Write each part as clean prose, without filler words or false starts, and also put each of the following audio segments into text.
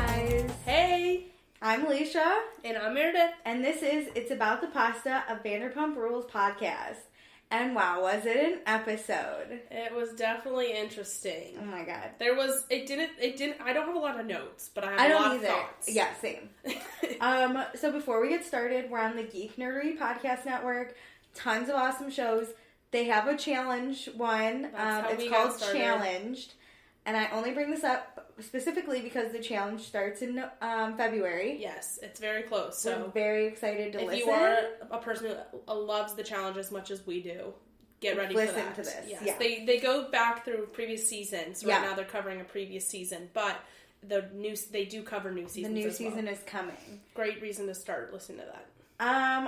guys. Hey. I'm Alicia. And I'm Meredith. And this is It's About the Pasta, a Vanderpump Rules podcast. And wow, was it an episode? It was definitely interesting. Oh my god. It didn't, I don't have a lot of notes, but I have a lot of thoughts. Yeah, same. So before we get started, we're on the Geek Nerdery Podcast Network. Tons of awesome shows. They have a challenge one. It's called Challenged. And I only bring this up specifically because the challenge starts in February. Yes, it's very close. So we're very excited to listen. If you are a person who loves the challenge as much as we do, get ready for that. Listen to this. Yes. Yeah. They go back through previous seasons. Right now they're covering a previous season, but they do cover new seasons. The new season is coming. Great reason to start listening to that.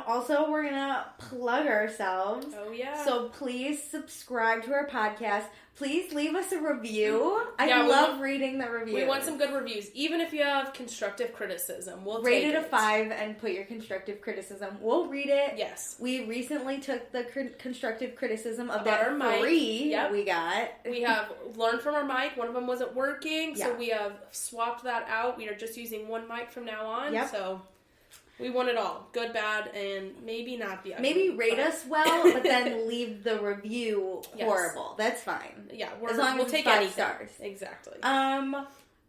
Also, we're gonna plug ourselves. Oh, yeah. So please subscribe to our podcast. Please leave us a review. I love reading the reviews. We want some good reviews. Even if you have constructive criticism, we'll rate take it. Rate it a 5 and put your constructive criticism. We'll read it. Yes. We recently took the constructive criticism of about that our three we got. We have learned from our mic. One of them wasn't working, so Yeah. we have swapped that out. We are just using one mic from now on. Yep. So we want it all. Good, bad, and maybe not the ugly. Maybe rate us well, but then leave the review horrible. That's fine. Yeah, as long we'll as take 5 anything. stars. Exactly.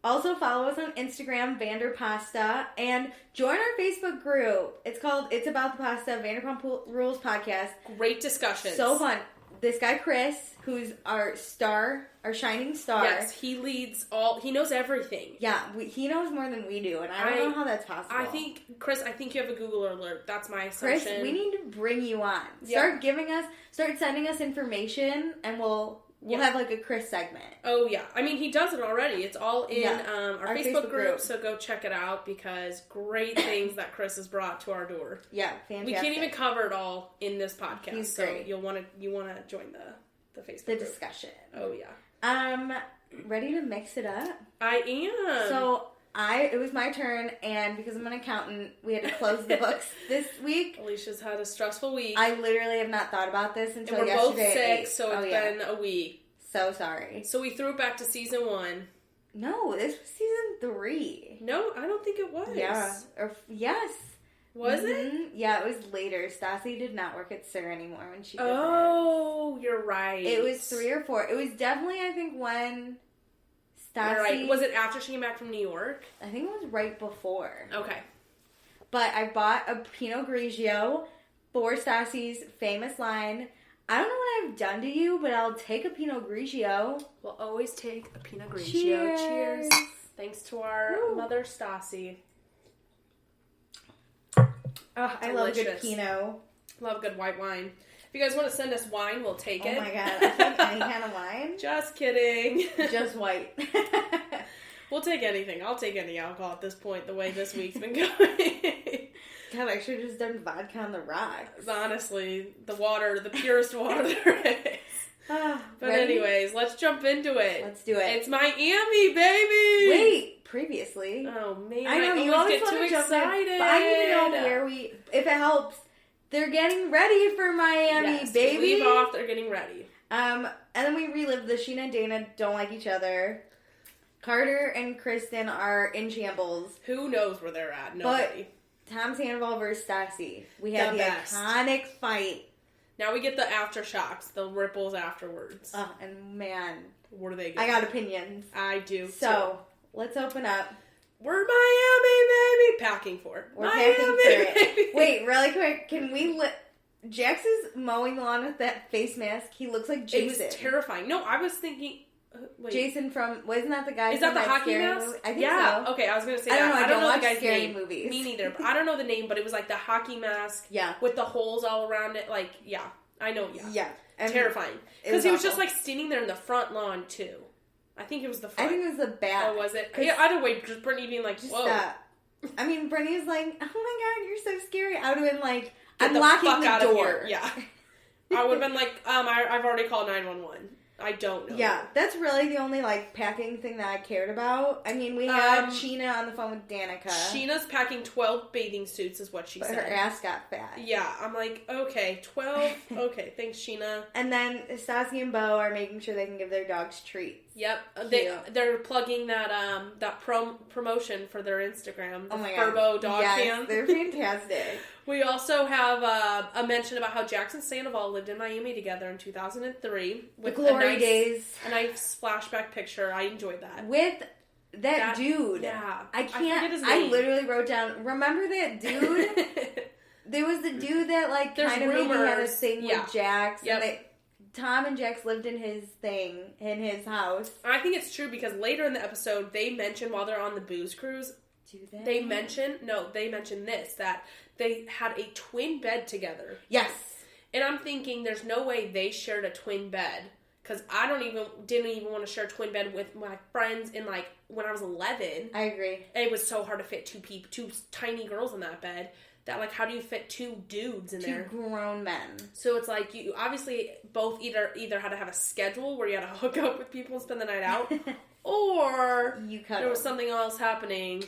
Also follow us on Instagram, Vanderpasta, and join our Facebook group. It's called It's About the Pasta, Vanderpump Rules Podcast. Great discussion. So fun. This guy, Chris, who's our shining star. Yes, he knows everything. Yeah, he knows more than we do, and I don't know how that's possible. Chris, I think you have a Google alert. That's my assumption. Chris, we need to bring you on. Start sending us information, and we'll have like a Chris segment. Oh, yeah. I mean, he does it already. It's all in our Facebook group, so go check it out because great things that Chris has brought to our door. Yeah, fantastic. We can't even cover it all in this podcast. He's great. So you want to join the Facebook group. Discussion. Oh, yeah. Ready to mix it up? I am. So, it was my turn, and because I'm an accountant, we had to close the books this week. Alicia's had a stressful week. I literally have not thought about this until and we're yesterday. both sick, so it's been a week. So sorry. So we threw it back to season 1. No, this was season 3. No, I don't think it was. Yeah. Yes. Was it? Yeah, it was later. Stassi did not work at SIR anymore when she did Oh, you're right. It was 3 or 4. It was definitely, I think, when Stassi... You're right. Was it after she came back from New York? I think it was right before. Okay. But I bought a Pinot Grigio for Stassi's famous line, I don't know what I've done to you, but I'll take a Pinot Grigio. We'll always take a Pinot Grigio. Cheers. Thanks to our mother, Stassi. Oh, I love a good Pinot. Love good white wine. If you guys want to send us wine, we'll take it. Oh my god, I think any kind of wine? Just kidding. Just white. We'll take anything. I'll take any alcohol at this point, the way this week's been going. God, I should have just done vodka on the rocks. Honestly, the purest water there is. But anyways, let's jump into it. Let's do it. It's Miami, baby! Wait, previously. Oh, man. I know, you always get too excited. But I need to know if it helps, they're getting ready for Miami, baby. Leave off, they're getting ready. And then we relive the Sheena and Dana don't like each other. Carter and Kristen are in shambles. Who knows where they're at? Nobody. But Tom Sandoval versus Stassi. We had the iconic fight. Now we get the aftershocks, the ripples afterwards. And man, what are they I got opinions. I do. So, let's open up. We're Miami, baby! Packing for it. We're packing for it. Wait, really quick. Can we Jax is mowing the lawn with that face mask. He looks like Jason. It was terrifying. No, I was thinking... Wait. Jason wasn't that the guy? Is that the hockey mask? Movie? I think so. Okay, I was going to say I don't know the guy's scary name. Movies. Me neither. But I don't know the name, but it was like the hockey mask. Yeah. With the holes all around it. Like, yeah. I know, yeah. Yeah. Terrifying. Because he was just like standing there in the front lawn, too. I think it was the front. I think it was the back. Oh, was it? Yeah, either way, just Brittany being like, whoa. Stop. I mean, Brittany was like, oh my god, you're so scary. I would have been like, I'm locking the door. Yeah. I would have been like, I've already called 911. I don't know. Yeah, that's really the only, packing thing that I cared about. I mean, we had Sheena on the phone with Danica. Sheena's packing 12 bathing suits is what she said. Her ass got fat. Yeah, I'm like, okay, 12. Okay, thanks, Sheena. And then Stassi and Bo are making sure they can give their dogs treats. Yep, they're plugging that promotion for their Instagram. Oh my Furbo dog yes, cam. They're fantastic. We also have a mention about how Jax and Sandoval lived in Miami together in 2003 with the glory days. A nice flashback picture. I enjoyed that with that dude. Yeah, I can't. I literally wrote down. Remember that dude? There was the dude that like kind of maybe had a thing with Jax. Yep. And Tom and Jax lived in his house. I think it's true because later in the episode they mention while they're on the booze cruise. Do they? They mention this, that they had a twin bed together. Yes. And I'm thinking there's no way they shared a twin bed. Because I didn't even want to share a twin bed with my friends in like when I was 11. I agree. It was so hard to fit two tiny girls in that bed. That like, how do you fit two dudes in there? Two grown men. So it's like you obviously both either had to have a schedule where you had to hook up with people and spend the night out, or there was something else happening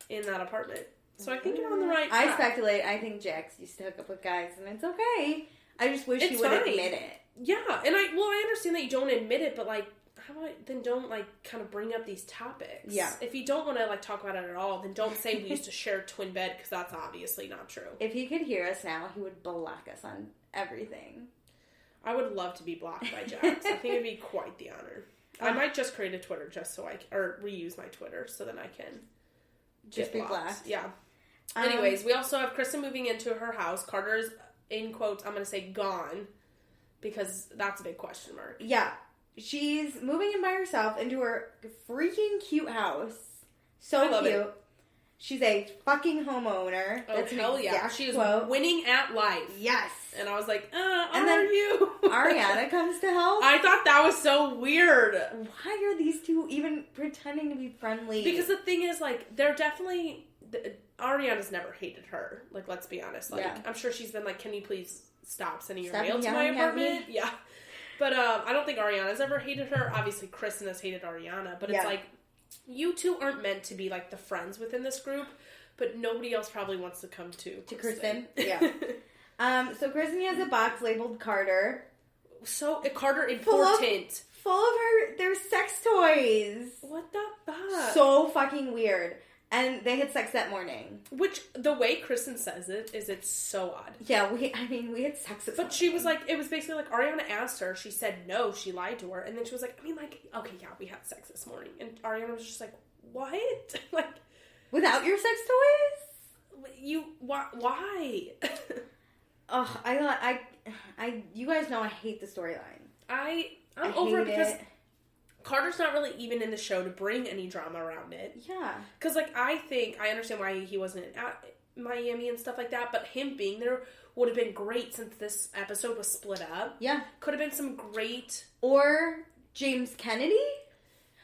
in that apartment. So I think you're on the right track. I speculate. I think Jax used to hook up with guys, and it's okay. I just wish he would admit it. Yeah, and I understand that you don't admit it, but like, how about then don't like kind of bring up these topics? Yeah. If you don't want to like talk about it at all, then don't say we used to share a twin bed because that's obviously not true. If he could hear us now, he would block us on everything. I would love to be blocked by Jax. I think it'd be quite the honor. I might just create a Twitter just so or reuse my Twitter so then I can just be blocked. Yeah. Anyways, we also have Kristen moving into her house. Carter's, in quotes, I'm going to say gone because that's a big question mark. Yeah. She's moving in by herself into her freaking cute house. So cute. It. She's a fucking homeowner. Oh, that's hell yeah. She is winning at life. Yes. And I was like, and then you? Ariana comes to help. I thought that was so weird. Why are these two even pretending to be friendly? Because the thing is, like, they're definitely... Ariana's never hated her. Like, let's be honest. Like, I'm sure she's been like, can you please stop sending your mail to my apartment? Yeah. But I don't think Ariana's ever hated her. Obviously, Kristen has hated Ariana. But it's like, you two aren't meant to be, like, the friends within this group. But nobody else probably wants to come to Kristen. Yeah. So Kristen has a box labeled Carter. So, Carter important. Full of their sex toys. What the fuck? So fucking weird. And they had sex that morning. Which, the way Kristen says it, is it's so odd. Yeah, we had sex this morning. But she was like, it was basically like, Ariana asked her, she said no, she lied to her, and then she was like, I mean, like, okay, yeah, we had sex this morning. And Ariana was just like, what? Like... Without your sex toys? Why? You guys know I hate the storyline. I'm over it because... Carter's not really even in the show to bring any drama around it. Yeah. Because, like, I understand why he wasn't at Miami and stuff like that, but him being there would have been great since this episode was split up. Yeah. Could have been some great... Or James Kennedy?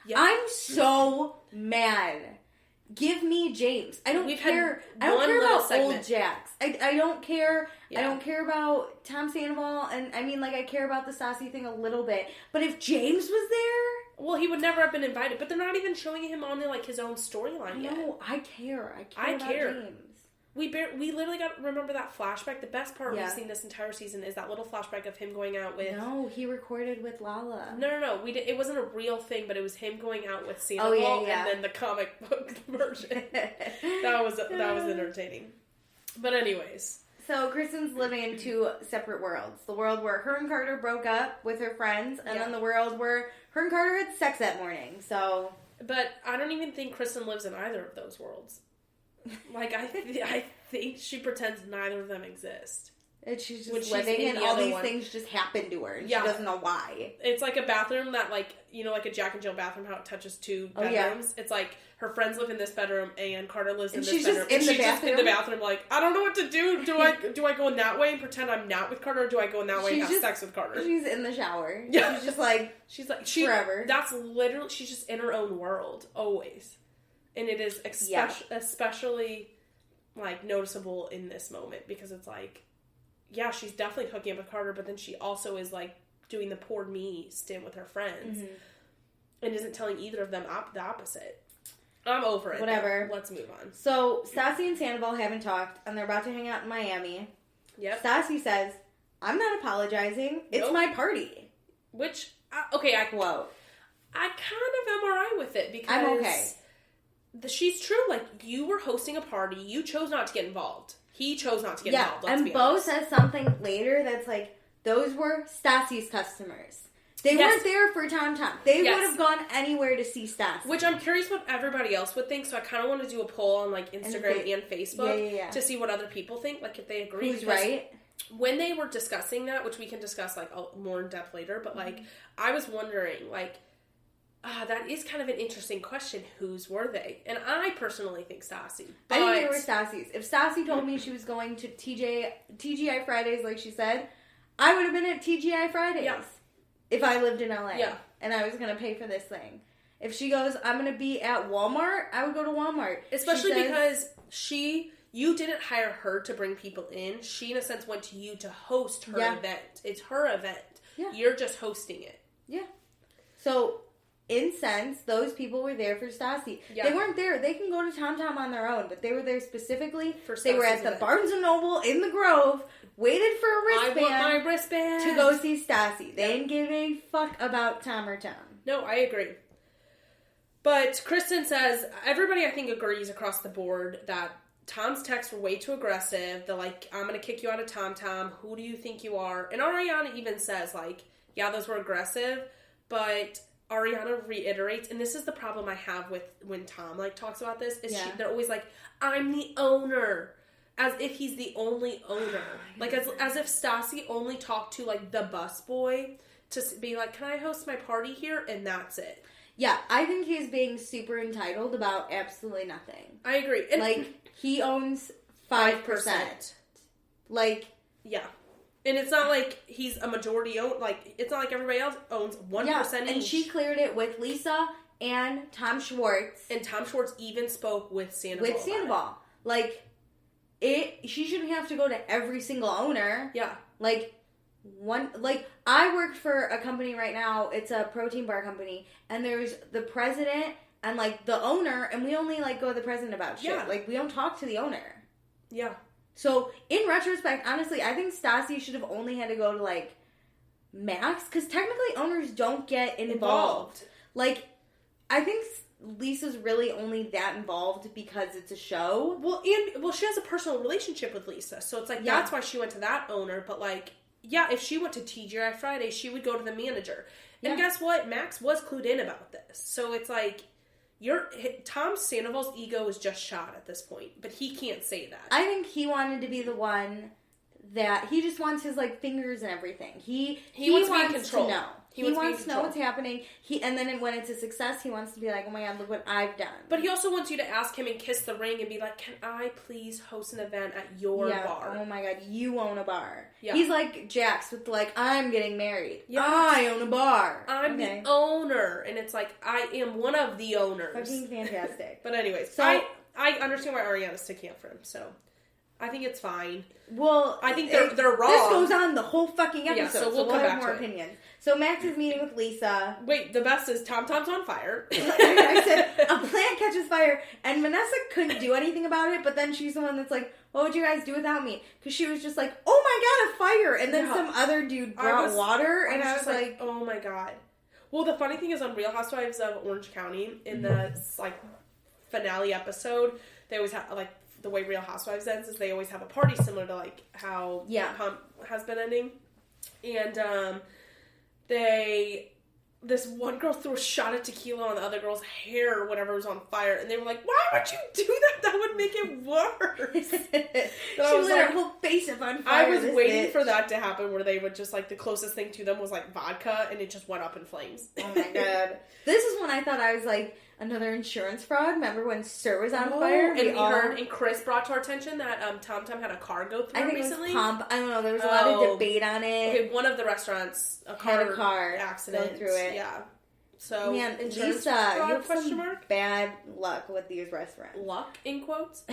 Yeah. I'm so mad. Give me James. I don't care. I don't care about old Jax. I don't care. Yeah. I don't care about Tom Sandoval, and I mean, like, I care about the Stassi thing a little bit. But if James was there, well, he would never have been invited. But they're not even showing him on like his own storyline yet. No, I care. I care about James. We literally got remember that flashback. The best part we've seen this entire season is that little flashback of him going out with. No, he recorded with Lala. No. It wasn't a real thing, but it was him going out with Sandoval and then the comic book version. that was entertaining. But anyways, so Kristen's living in two separate worlds: the world where her and Carter broke up with her friends, and then the world where her and Carter had sex that morning. So, but I don't even think Kristen lives in either of those worlds. Like, I think she pretends neither of them exist. And she's just living and all these things just happen to her. And she doesn't know why. It's like a bathroom that, like, you know, like a Jack and Jill bathroom, how it touches two bedrooms. It's like her friends live in this bedroom and Carter lives in this bedroom. And she's just in the bathroom like, I don't know what to do. Do I go in that way and pretend I'm not with Carter, or do I go in that way and have sex with Carter? She's in the shower. Yeah. She's like forever. That's literally, she's just in her own world, always. And it is especially, like, noticeable in this moment because it's like, yeah, she's definitely hooking up with Carter, but then she also is, like, doing the poor me stint with her friends and isn't telling either of them the opposite. I'm over it. Whatever. Let's move on. So, Stassi and Sandoval haven't talked, and they're about to hang out in Miami. Yep. Stassi says, I'm not apologizing. It's my party. Which, okay, I quote. I kind of am alright with it because I'm okay. She's true. Like, you were hosting a party. You chose not to get involved. He chose not to get involved. And Bo says something later that's like, those were Stassi's customers. They weren't there for Tom. They would have gone anywhere to see Stassi. Which I'm curious what everybody else would think, so I kind of want to do a poll on, like, Instagram and Facebook to see what other people think, like, if they agree. Who's right? When they were discussing that, which we can discuss, like, more in depth later, but, like, I was wondering, like, that is kind of an interesting question. Whose were they? And I personally think Stassi. I think they were Stassi's. If Stassi told me she was going to TGI Fridays, like she said, I would have been at TGI Fridays. Yeah. If I lived in LA. Yeah. And I was going to pay for this thing. If she goes, I'm going to be at Walmart, I would go to Walmart. Especially because you didn't hire her to bring people in. She, in a sense, went to you to host her event. It's her event. Yeah. You're just hosting it. Yeah. So, in sense, those people were there for Stassi. Yeah. They weren't there. They can go to Tom on their own, but they were there specifically. For Stassi's. They were at the Barnes & Noble in the Grove, waited for a wristband. I want my wristband. To go see Stassi. They didn't give a fuck about Tom or Tom. No, I agree. But Kristen says, everybody I think agrees across the board that Tom's texts were way too aggressive. They're like, I'm going to kick you out of Tom. Who do you think you are? And Ariana even says, like, yeah, those were aggressive, but Ariana reiterates, and this is the problem I have with when Tom, like, talks about this, is they're always like, I'm the owner. As if he's the only owner. Like, as if Stassi only talked to, like, the busboy to be like, can I host my party here? And that's it. Yeah, I think he's being super entitled about absolutely nothing. I agree. And like, he owns 5%. Like... Yeah. And it's not like he's a majority own. Like, it's not like everybody else owns 1% each. And she cleared it with Lisa and Tom Schwartz. And Tom Schwartz even spoke with Sandoval. Like, she shouldn't have to go to every single owner. Yeah. Like, I work for a company right now. It's a protein bar company. And there's the president and, like, the owner. And we only, like, go to the president about shit. Yeah. Like, we don't talk to the owner. Yeah. So, in retrospect, honestly, I think Stassi should have only had to go to, like, Max. Because technically, owners don't get involved. Like, I think Lisa's really only that involved because it's a show. Well, she has a personal relationship with Lisa. So, it's like, that's why she went to that owner. But, like, yeah, if she went to TGI Friday, she would go to the manager. And guess what? Max was clued in about this. So, it's like... Tom Sandoval's ego is just shot at this point, but he can't say that. I think he wanted to be the one that he just wants his like fingers and everything. He wants to be in control. To know. He wants to know what's happening. And then when it's a success, he wants to be like, oh my god, look what I've done. But he also wants you to ask him and kiss the ring and be like, can I please host an event at your bar? Oh my god, you own a bar. Yeah. He's like Jax with like, I'm getting married. Yes. I own a bar. I'm the owner. And it's like, I am one of the owners. Fucking fantastic. But anyways, so I understand why Ariana's sticking up for him, so... I think it's fine. Well, I think they're wrong. This goes on the whole fucking episode, so we'll come have back more to opinions. So Max is meeting with Lisa. Wait, the best is Tom's on fire. I said, a plant catches fire, and Vanessa couldn't do anything about it, but then she's the one that's like, what would you guys do without me? Because she was just like, oh my god, a fire! And then some other dude brought water, and I was like, oh my god. Well, the funny thing is on Real Housewives of Orange County, in the, like, finale episode, they always have, like, the way Real Housewives ends is they always have a party similar to, like, how Pump has been ending. And, this one girl threw a shot of tequila on the other girl's hair or whatever was on fire, and they were like, why would you do that? That would make it worse. She lit her whole face up on fire. I was waiting for that to happen where they would just, like, the closest thing to them was, like, vodka, and it just went up in flames. Oh my god. This is when I thought I was like, another insurance fraud. Remember when Sir was on fire? And Chris brought to our attention that Tom had a car go through recently. It was Pump. I don't know. There was a lot of debate on it. Okay, one of the restaurants had a car accident go through it. Yeah. So, man, Lisa, fraud, you have some bad luck with these restaurants. Luck, in quotes?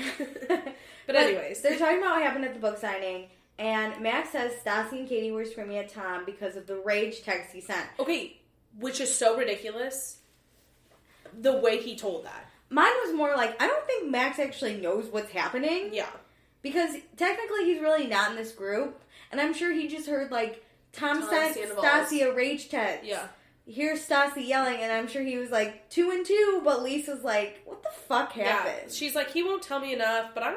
But anyways. They're talking about what happened at the book signing, and Max says Stassi and Katie were screaming at Tom because of the rage text he sent. Okay, which is so ridiculous. The way he told that. Mine was more like, I don't think Max actually knows what's happening. Yeah. Because technically he's really not in this group. And I'm sure he just heard, like, Tom sent Stassi a rage text. Yeah. here's Stassi yelling, and I'm sure he was like 2 and 2, but Lisa's like, what the fuck happened? Yeah, she's like, he won't tell me enough, but I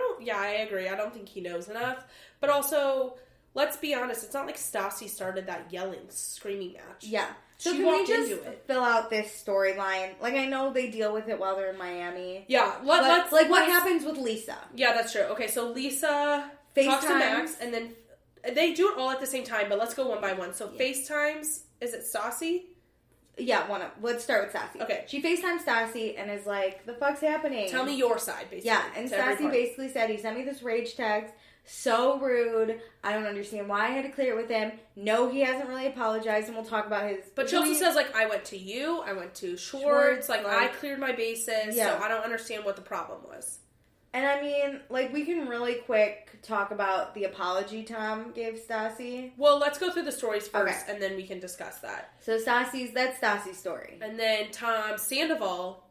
agree. I don't think he knows enough. But also, let's be honest, it's not like Stassi started that yelling, screaming match. Yeah. So she can we just fill out this story-line? Like, I know they deal with it while they're in Miami. Yeah. What happens with Lisa? Yeah, that's true. Okay, so Lisa talks to Max, and then they do it all at the same time, but let's go one by one. So FaceTimes, is it Stassi? Yeah, let's start with Stassi. Okay. She FaceTimes Stassi and is like, the fuck's happening? Tell me your side, basically. Yeah, and Stassi basically said, he sent me this rage text. So rude. I don't understand why I had to clear it with him. No, he hasn't really apologized, and we'll talk about his... But she also says, like, I went to you, I went to Schwartz, like, I cleared my bases, so I don't understand what the problem was. And I mean, like, we can really quick talk about the apology Tom gave Stassi. Well, let's go through the stories first, and then we can discuss that. So that's Stassi's story. And then Tom Sandoval...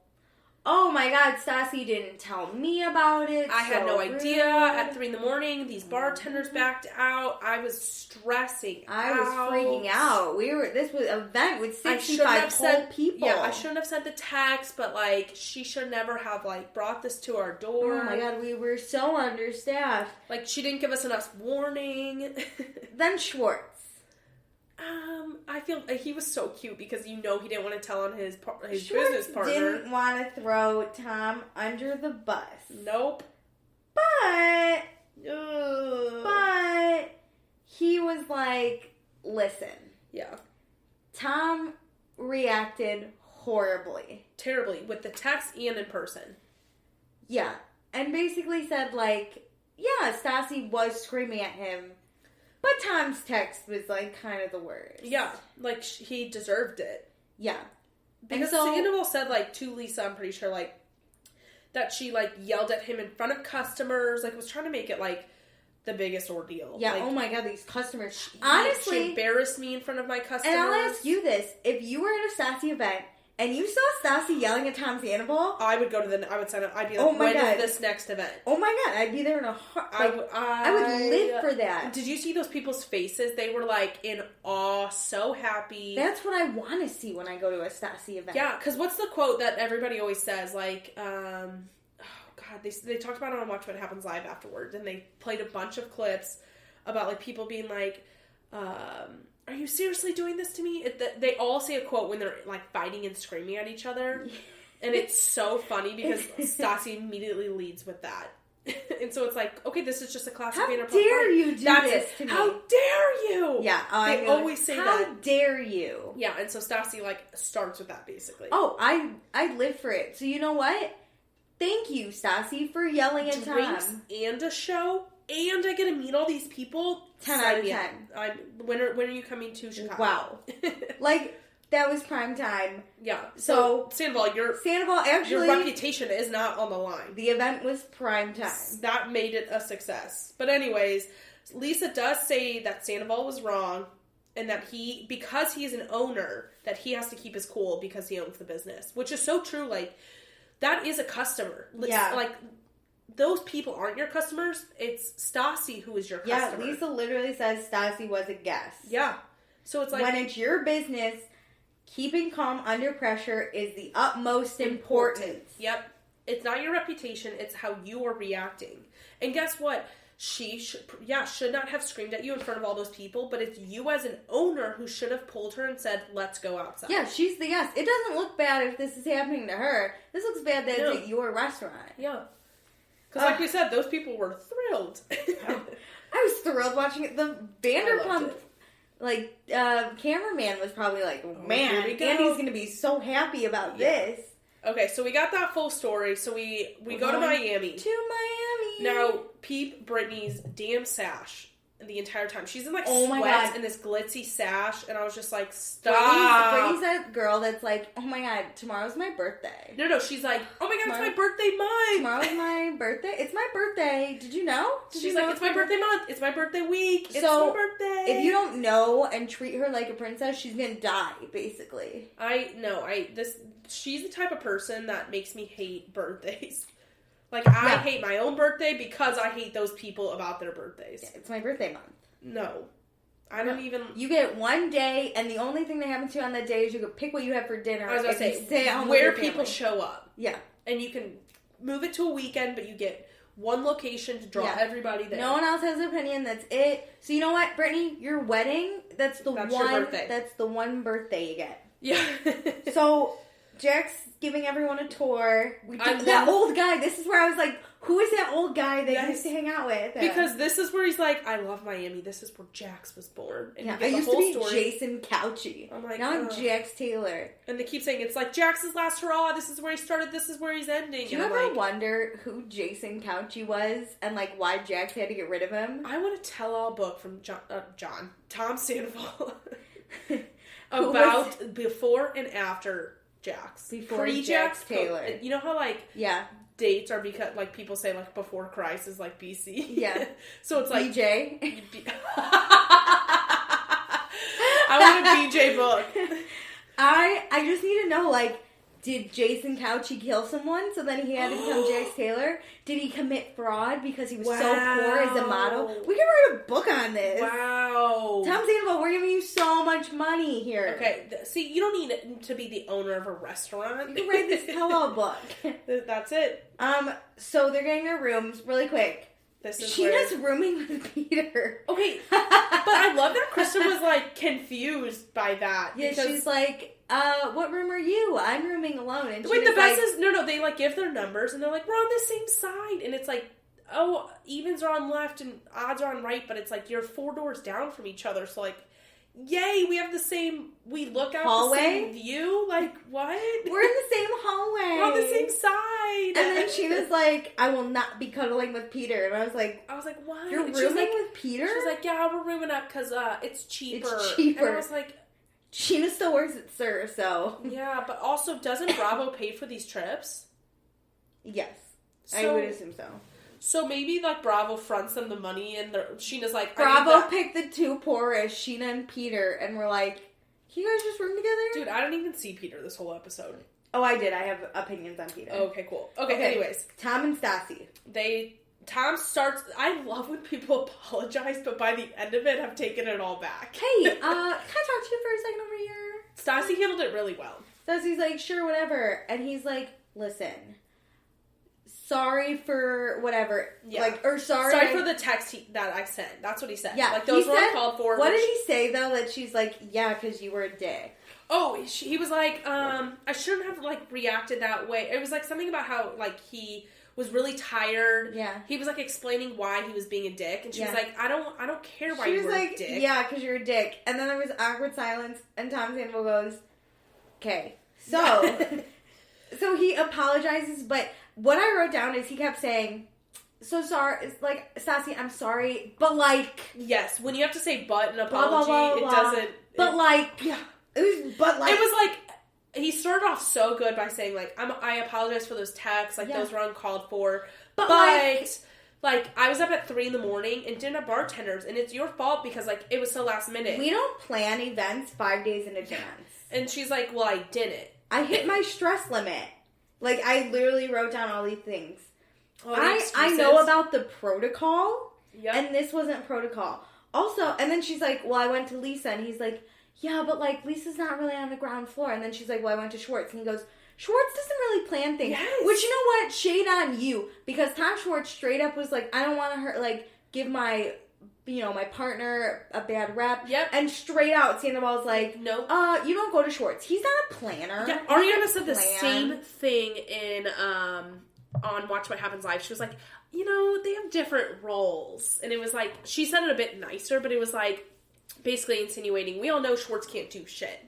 Oh my god, Stassi didn't tell me about it. I had no idea. At 3 a.m, these bartenders backed out. I was stressing out. I was freaking out. This was an event with 65 whole people. Yeah, I shouldn't have sent the text, but, like, she should never have, like, brought this to our door. Oh my god, we were so understaffed. Like, she didn't give us enough warning. Then Schwartz. I feel he was so cute because he didn't want to tell on his Schwartz business partner. Didn't want to throw Tom under the bus. Nope. But he was like, listen. Yeah. Tom reacted horribly. Terribly. With the text and in person. Yeah. And basically said, like, yeah, Stassi was screaming at him. But Tom's text was, like, kind of the worst. Yeah. Like, he deserved it. Yeah. Because Sandoval said, like, to Lisa, I'm pretty sure, like, that she, like, yelled at him in front of customers. Like, was trying to make it, like, the biggest ordeal. Yeah, like, oh my god, these customers. Honestly. She embarrassed me in front of my customers. And I'll ask you this. If you were at a Stassi event and you saw Stassi yelling at Tom Sandoval, I would sign up. I'd be like, when is this next event? Oh my god, I'd be there in a heart. I would live for that. Did you see those people's faces? They were, like, in awe, so happy. That's what I want to see when I go to a Stassi event. Yeah, because what's the quote that everybody always says? Like, they talked about it on Watch What Happens Live afterwards, and they played a bunch of clips about, like, people being like, are you seriously doing this to me? They all say a quote when they're, like, fighting and screaming at each other. And it's so funny because Stassi immediately leads with that. And so it's like, okay, this is just a classic Vanderpump. How dare you do this to me? How dare you? Yeah. They always say that. How dare you? Yeah, and so Stassi, like, starts with that, basically. Oh, I live for it. So you know what? Thank you, Stassi, for yelling at Tom. Drinks and a show, and I get to meet all these people. 10 out of 10. When are you coming to Chicago? Wow. Like, that was prime time. Yeah. So Sandoval, your reputation is not on the line. The event was prime time. That made it a success. But anyways, Lisa does say that Sandoval was wrong, and that because he is an owner, that he has to keep his cool because he owns the business. Which is so true. Like, that is a customer. Yeah. Like, those people aren't your customers. It's Stassi who is your customer. Yeah, Lisa literally says Stassi was a guest. Yeah. So it's like, when it's your business, keeping calm under pressure is the utmost importance. Yep. It's not your reputation. It's how you are reacting. And guess what? She should not have screamed at you in front of all those people, but it's you as an owner who should have pulled her and said, let's go outside. Yeah, she's the guest. It doesn't look bad if this is happening to her. This looks bad that it's at your restaurant. Yeah. Because like we said, those people were thrilled. I was thrilled watching it. The Vanderpump, cameraman was probably like, man, Andy's going to be so happy about this. Okay, so we got that full story. So we go to Miami. Now, peep Brittany's damn sash the entire time. She's in, like, sweats and this glitzy sash, and I was just like, stop. Brittany's that girl that's like, oh my god, tomorrow's my birthday. No, she's like, oh my god, it's my birthday month. Tomorrow's my birthday? It's my birthday. Did you know? She's like, it's my birthday month. It's my birthday week. It's my birthday. If you don't know and treat her like a princess, she's gonna die, basically. She's the type of person that makes me hate birthdays. Like, I hate my own birthday because I hate those people about their birthdays. Yeah, it's my birthday month. No. I don't even... You get one day, and the only thing that happens to you on that day is you can pick what you have for dinner. I was going to say, stay at home where people show up. Yeah. And you can move it to a weekend, but you get one location to draw everybody there. No one else has an opinion. That's it. So you know what, Brittany? Your wedding, that's your birthday. That's the one birthday you get. Yeah. So, Jack's giving everyone a tour. That old guy, this is where I was like, who is that old guy that you used to hang out with? Because this is where he's like, I love Miami. This is where Jax was born. And I used to be Jason Couchy. I'm like, now I'm Jax Taylor. And they keep saying, it's like Jax's last hurrah. This is where he started. This is where he's ending. Do you ever wonder who Jason Couchy was and like why Jax had to get rid of him? I want a tell-all book from Tom Sandoval about before and after Jax. Before Jax Taylor. You know how dates are because like people say like before Christ is like BC. Yeah. So it's like BJ. I want a BJ book. I just need to know, like, did Jason Couchy kill someone so then he had to become Jax Taylor? Did he commit fraud because he was so poor as a model? We can write a book on this. Wow. Tom Sandoval, we're giving you so much money here. Okay, see, you don't need to be the owner of a restaurant. You can write this tell-all book. That's it. So they're getting their rooms really quick. Sheena's rooming with Peter. Okay, but I love that Kristen was, like, confused by that. Yeah, she's like, what room are you? I'm rooming alone. And wait, the best is, no, they, like, give their numbers, and they're like, we're on the same side. And it's like, oh, evens are on left and odds are on right, but it's like, you're 4 doors down from each other, so, like, yay, we have the same, we look out hallway? The same view? Like, what? We're in the same hallway. We're on the same side. And then she was like, I will not be cuddling with Peter. And I was like, what? You're rooming with Peter? She's like, yeah, we're rooming up because it's cheaper. It's cheaper. And I was like... Sheena still works at SUR, so... Yeah, but also, doesn't Bravo pay for these trips? Yes. I would assume so. So maybe, like, Bravo fronts them the money, and Sheena's like... Bravo picked the 2 poorest, Sheena and Peter, and we're like, can you guys just room together? Dude, I didn't even see Peter this whole episode. Oh, I did. I have opinions on Peter. Okay, cool. Okay, anyways. Tom and Stassi. Tom starts... I love when people apologize, but by the end of it, have taken it all back. Hey, can I talk to you for a second over here? Stassi handled it really well. Stassi's like, sure, whatever. And he's like, listen... Sorry for whatever. Yeah. Like, or sorry for the text that I sent. That's what he said. Yeah. Like, those were uncalled for. What did he say, though, that she's like, yeah, because you were a dick? Oh, he was like, I shouldn't have, like, reacted that way. It was, like, something about how, like, he was really tired. Yeah. He was, like, explaining why he was being a dick. And she was like, I don't care why you were a dick. Yeah, because you're a dick. And then there was awkward silence, and Tom Sandoval goes, okay. So, so he apologizes, but... What I wrote down is he kept saying, so sorry, it's like, Stassi, I'm sorry, but like... Yes, when you have to say but in an apology, blah, blah, blah, it doesn't... But like... Yeah. It was like... He started off so good by saying, like, I apologize for those texts, like, those were uncalled for, but like, I was up at 3 a.m. and didn't have bartenders, and it's your fault because, like, it was so last minute. We don't plan events 5 days in advance. And she's like, well, I didn't. I hit my stress limit. Like, I literally wrote down all these things. I know about the protocol, and this wasn't protocol. Also, and then she's like, well, I went to Lisa, and he's like, yeah, but, like, Lisa's not really on the ground floor. And then she's like, well, I went to Schwartz. And he goes, Schwartz doesn't really plan things. Yes. Which, you know what? Shade on you. Because Tom Schwartz straight up was like, I don't want to like, give my... my partner a bad rep. Yep. And straight out, Sandoval's like, nope. You don't go to Schwartz. He's not a planner. Yeah, Ariana said the same thing in, on Watch What Happens Live. She was like, they have different roles. And it was like, she said it a bit nicer, but it was like, basically insinuating, we all know Schwartz can't do shit.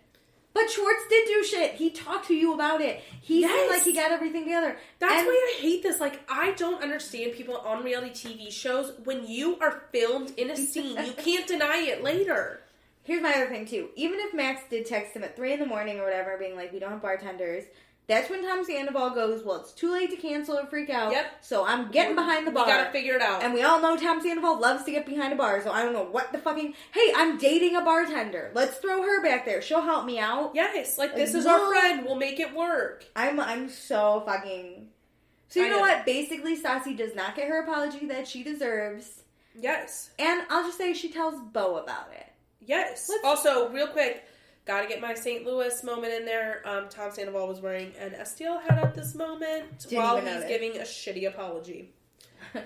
But Schwartz did do shit. He talked to you about it. He seemed like he got everything together. That's why I hate this. Like, I don't understand people on reality TV shows. When you are filmed in a scene, you can't deny it later. Here's my other thing, too. Even if Max did text him at 3 a.m. or whatever, being like, we don't have bartenders, that's when Tom Sandoval goes, well, it's too late to cancel or freak out. Yep. So I'm getting behind the bar. We gotta figure it out. And we all know Tom Sandoval loves to get behind a bar, so I don't know what the fucking... Hey, I'm dating a bartender. Let's throw her back there. She'll help me out. Yes, like, this is our friend. We'll make it work. I'm so fucking... So you know what? Basically, Stassi does not get her apology that she deserves. Yes. And I'll just say she tells Beau about it. Yes. Also, real quick, gotta get my St. Louis moment in there. Tom Sandoval was wearing an STL hat at this moment while he's giving a shitty apology.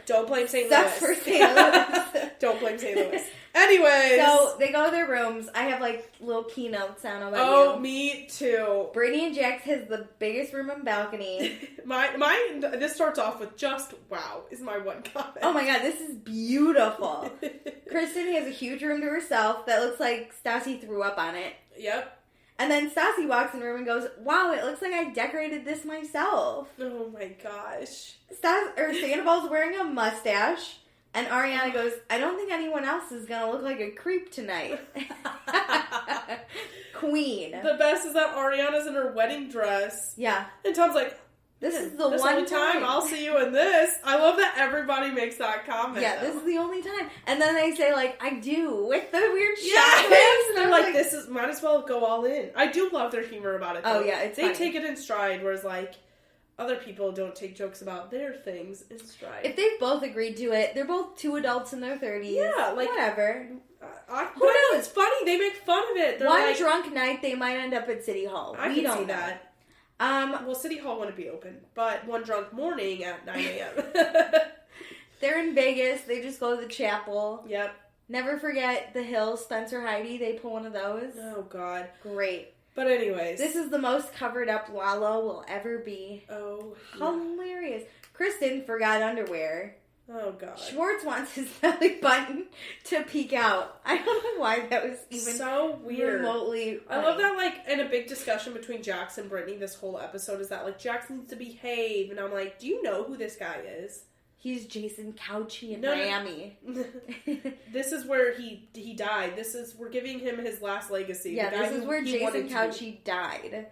Don't blame St. Louis. For St. Louis. Don't blame St. Louis. Anyways. So, they go to their rooms. I have, like, little keynotes on about you. Oh, me too. Brittany and Jax has the biggest room and balcony. This starts off with just, wow, is my one comment. Oh my god, this is beautiful. Kristen has a huge room to herself that looks like Stassi threw up on it. Yep. And then Stassi walks in the room and goes, wow, it looks like I decorated this myself. Oh my gosh. Sandoval's wearing a mustache. And Ariana goes, I don't think anyone else is going to look like a creep tonight. Queen. The best is that Ariana's in her wedding dress. Yeah. And Tom's like, this is the one time I'll see you in this. I love that everybody makes that comment. Yeah, this is the only time. And then they say, like, I do, with the weird shockwaves. And they're like, this is, might as well go all in. I do love their humor about it, though. Oh, yeah, They take it in stride, whereas, like, other people don't take jokes about their things in stride. If they've both agreed to it, they're both two adults in their 30s. Yeah, like... Whatever. Who knows? It's funny. They make fun of it. They're One drunk night, they might end up at City Hall. We don't see that. Well, City Hall wouldn't be open, but one drunk morning at 9 a.m. They're in Vegas. They just go to the chapel. Yep. Never forget the Hills, Spencer Heidi. They pull one of those. Oh, God. Great. But anyways. This is the most covered up Lala will ever be. Oh, yeah. Hilarious. Kristen forgot underwear. Oh, God. Schwartz wants his belly button to peek out. I don't know why that was even so weird. Remotely funny. I love that, like, in a big discussion between Jax and Brittany this whole episode is that, like, Jax needs to behave. And I'm like, do you know who this guy is? He's Jason Couchy in Miami. This is where he died. We're giving him his last legacy. Yeah, this is where Jason Couchy died.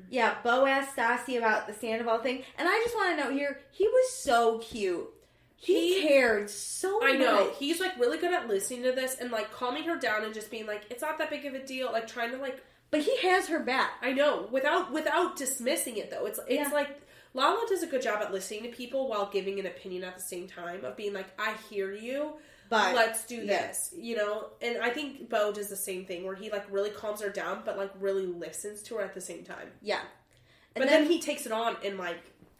Yeah, Bo asked Stassi about the Sandoval thing, and I just want to note here, he was so cute. He cared so much. I know. He's, like, really good at listening to this and, like, calming her down and just being like, it's not that big of a deal. Like, trying to, like... But he has her back. I know. Without dismissing it, though. It's like... Lala does a good job at listening to people while giving an opinion at the same time of being like, I hear you, but let's do this, you know? And I think Bo does the same thing where he, like, really calms her down, but, like, really listens to her at the same time. Yeah. But then he takes it on and, like,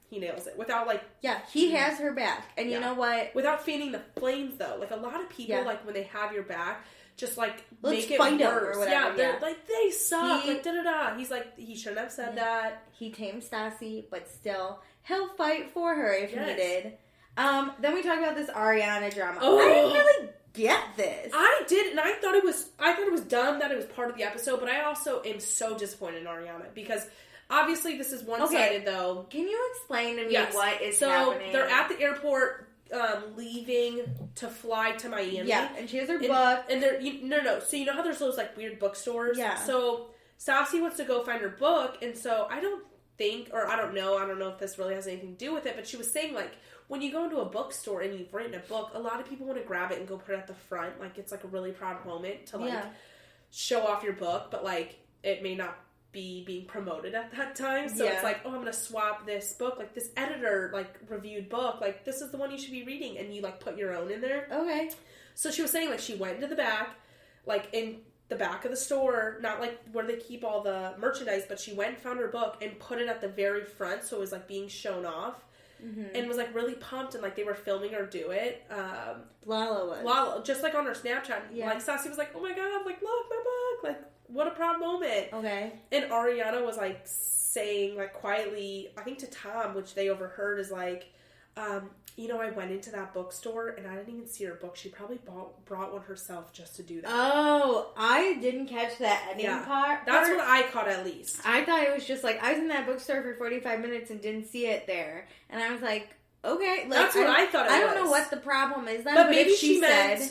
he nails it without, like... Yeah, he has her back. And you know what? Without fanning the flames, though. Like, a lot of people, like, when they have your back... Just, like, let's make it find worse. Or whatever, they're like, they suck. Like, da-da-da. He's like, he shouldn't have said that. He tamed Stassi, but still, he'll fight for her if needed. Then we talk about this Ariana drama. Oh. I didn't really get this. I did, and I thought it was dumb that it was part of the episode, but I also am so disappointed in Ariana, because obviously this is one-sided, though. Can you explain to me what is happening? So, they're at the airport... leaving to fly to Miami. Yeah, and she has her book. And they're... No. So you know how there's those, like, weird bookstores? Yeah. So Stassi wants to go find her book, and so I don't know if this really has anything to do with it, but she was saying, like, when you go into a bookstore and you've written a book, a lot of people want to grab it and go put it at the front. Like, it's, like, a really proud moment to, like, show off your book, but, like, it may not be being promoted at that time. So it's like, oh, I'm going to swap this book. Like, this editor, like, reviewed book. Like, this is the one you should be reading. And you, like, put your own in there. Okay. So she was saying, like, she went into the back, like, in the back of the store, not, like, where they keep all the merchandise, but she went and found her book and put it at the very front, so it was, like, being shown off. Mm-hmm. And was, like, really pumped, and, like, they were filming her do it. Lala, just, like, on her Snapchat. Yeah. Like, Stassi was like, oh, my God, like, look, my book. Like, what a proud moment. Okay. And Ariana was, like, saying, like, quietly, I think to Tom, which they overheard, is like, you know, I went into that bookstore and I didn't even see her book. She probably brought one herself just to do that. Oh, I didn't catch that ending part. That's what I caught, at least. I thought it was just like, I was in that bookstore for 45 minutes and didn't see it there. And I was like, okay. Like, that's what I thought it was. I don't know what the problem is then, but maybe she meant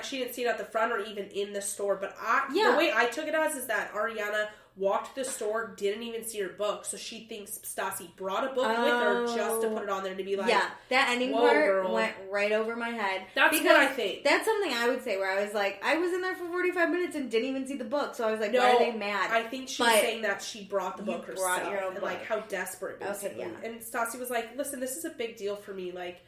she didn't see it at the front or even in the store. But the way I took it as is that Ariana walked to the store, didn't even see her book, so she thinks Stassi brought a book with her just to put it on there to be like, that ending part went right over my head. That's what I think. That's something I would say where I was like, I was in there for 45 minutes and didn't even see the book, so I was like, why are they mad? I think she's saying that she brought the book herself, your own and book. Like how desperate, basically. Okay, and Stassi was like, listen, this is a big deal for me, like,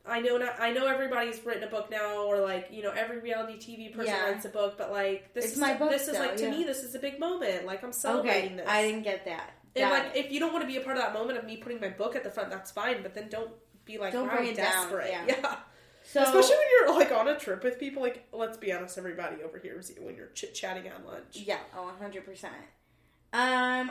I know everybody's written a book now, or like, you know, every reality TV person writes a book, but like this is my book. This is like to me, this is a big moment. Like I'm celebrating this. I didn't get that. And like, if you don't want to be a part of that moment of me putting my book at the front, that's fine. But then don't be like, don't bring it desperate. Down. Yeah. So, especially when you're like on a trip with people. Like, let's be honest, everybody over here is when you're chit chatting on lunch. Yeah. 100%.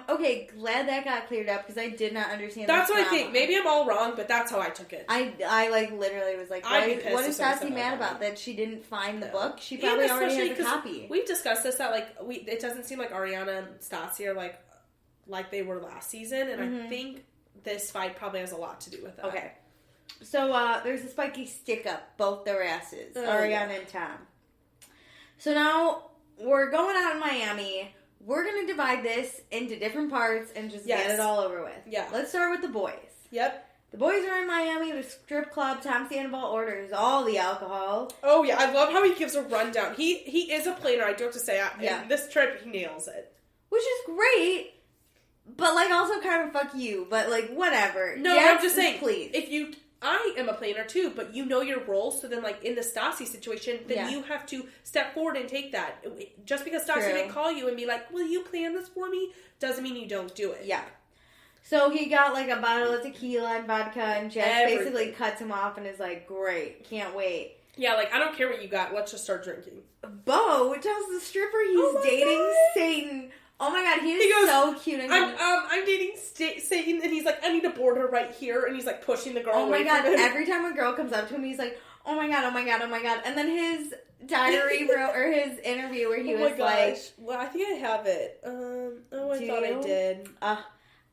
Okay, glad that got cleared up because I did not understand. That's what I think. Maybe I'm all wrong, but that's how I took it. I like literally was like, what is Stassi mad about that she didn't find the book? She probably already has a copy. We've discussed this that like it doesn't seem like Ariana and Stassi are like they were last season, and I think this fight probably has a lot to do with that. Okay, so there's a spiky stick up both their asses, Ariana and Tom. So now we're going out in Miami. We're going to divide this into different parts and just get it all over with. Yeah. Let's start with the boys. Yep. The boys are in Miami, the strip club. Tom Sandoval orders all the alcohol. Oh, yeah. I love how he gives a rundown. He is a planner, I do have to say. In this trip, he nails it. Which is great, but, like, also kind of fuck you. But, like, whatever. No, I'm just saying, please. I am a planner too, but you know your role, so then, like, in the Stassi situation, then you have to step forward and take that. Just because Stassi may call you and be like, will you plan this for me, doesn't mean you don't do it. Yeah. So he got, like, a bottle of tequila and vodka, and Jess basically cuts him off and is like, great, can't wait. Yeah, like, I don't care what you got, let's just start drinking. Bo tells the stripper he's dating Satan. Oh my god, he is so cute. And I'm dating Satan, and he's like, I need to board her right here, and he's like pushing the girl away from him. Oh my god, every time a girl comes up to him, he's like, oh my god, oh my god, oh my god. And then his diary or his interview where he was like... Well, I think I have it. I thought I did.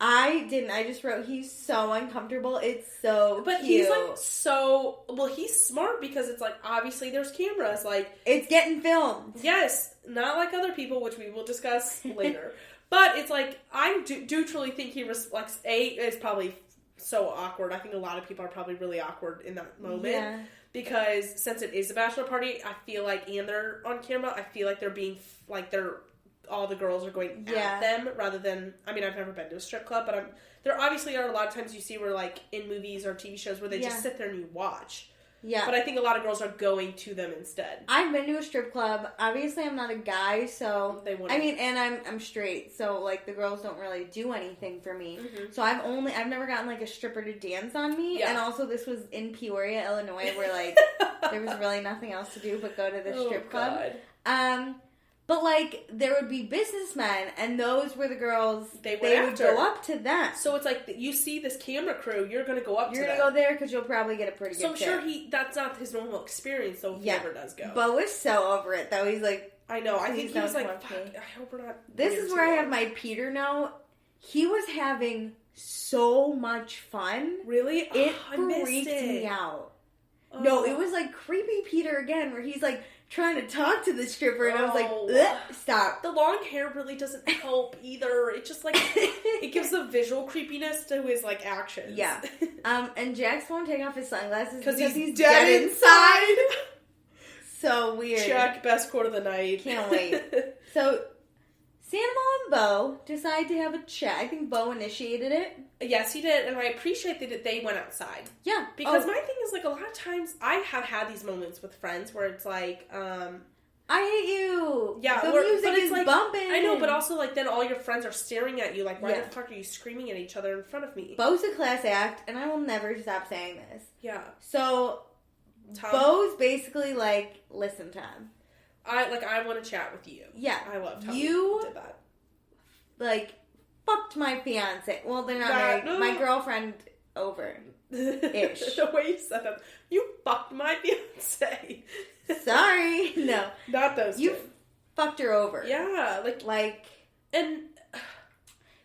I didn't. I just wrote, he's so uncomfortable. It's so But cute. He's like so... Well, he's smart because it's like, obviously there's cameras. Like it's getting filmed. Yes. Not like other people, which we will discuss later. But it's like, I do truly think he reflects... is probably so awkward. I think a lot of people are probably really awkward in that moment. Yeah. Because since it is a bachelor party, I feel like, and they're on camera, I feel like they're being... Like, all the girls are going at them rather than... I mean, I've never been to a strip club, but there obviously are a lot of times you see where, like, in movies or TV shows where they just sit there and you watch. Yeah. But I think a lot of girls are going to them instead. I've been to a strip club. Obviously, I'm not a guy, so... I mean, and I'm straight, so, like, the girls don't really do anything for me. Mm-hmm. So I've never gotten, like, a stripper to dance on me. Yeah. And also, this was in Peoria, Illinois, where, like, there was really nothing else to do but go to the strip club. But, like, there would be businessmen, and those were the girls, they would go up to them. So it's like, you see this camera crew, you're going to go up to them. You're going to go there because you'll probably get a pretty good tip. So I'm sure that's not his normal experience, though, if he ever does go. Bo was so over it, though. He's like... I know, I think he was like, fuck, I hope we're not... This is where I have my Peter note. He was having so much fun. Really? It freaked me out. Oh. No, it was like creepy Peter again, where he's like... trying to talk to the stripper, and I was like, stop. The long hair really doesn't help either. It just, like, it gives a visual creepiness to his, like, actions. Yeah. And Jax won't take off his sunglasses because he's dead inside. So weird. Check, best quote of the night. Can't wait. So, Sandoval and Bo decide to have a chat. I think Bo initiated it. Yes, he did, and I appreciate that they went outside. Yeah. Because my thing is, like, a lot of times, I have had these moments with friends where it's like, I hate you. Yeah. The music is like, bumping. I know, but also, like, then all your friends are staring at you, like, why the fuck are you screaming at each other in front of me? Bo's a class act, and I will never stop saying this. Yeah. So, Bo's basically like, listen, Tom. I want to chat with you. Yeah. I love Tom. You did that. Like, fucked my fiance. Well, they're not married. No. My girlfriend over-ish. The way you said that. You fucked my fiance. Sorry. No. Not those two. You fucked her over. Yeah. Like. And.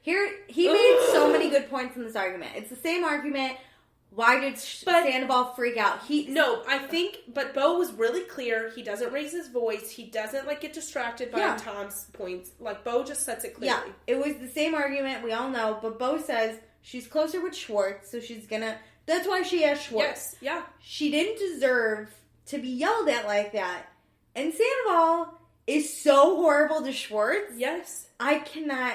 Here, he made so many good points in this argument. It's the same argument. Why did Sandoval freak out? But Bo was really clear. He doesn't raise his voice. He doesn't, like, get distracted by Tom's points. Like, Bo just sets it clearly. Yeah, it was the same argument, we all know, but Bo says she's closer with Schwartz, so she's gonna... That's why she has Schwartz. Yes, yeah. She didn't deserve to be yelled at like that. And Sandoval is so horrible to Schwartz. Yes. I cannot...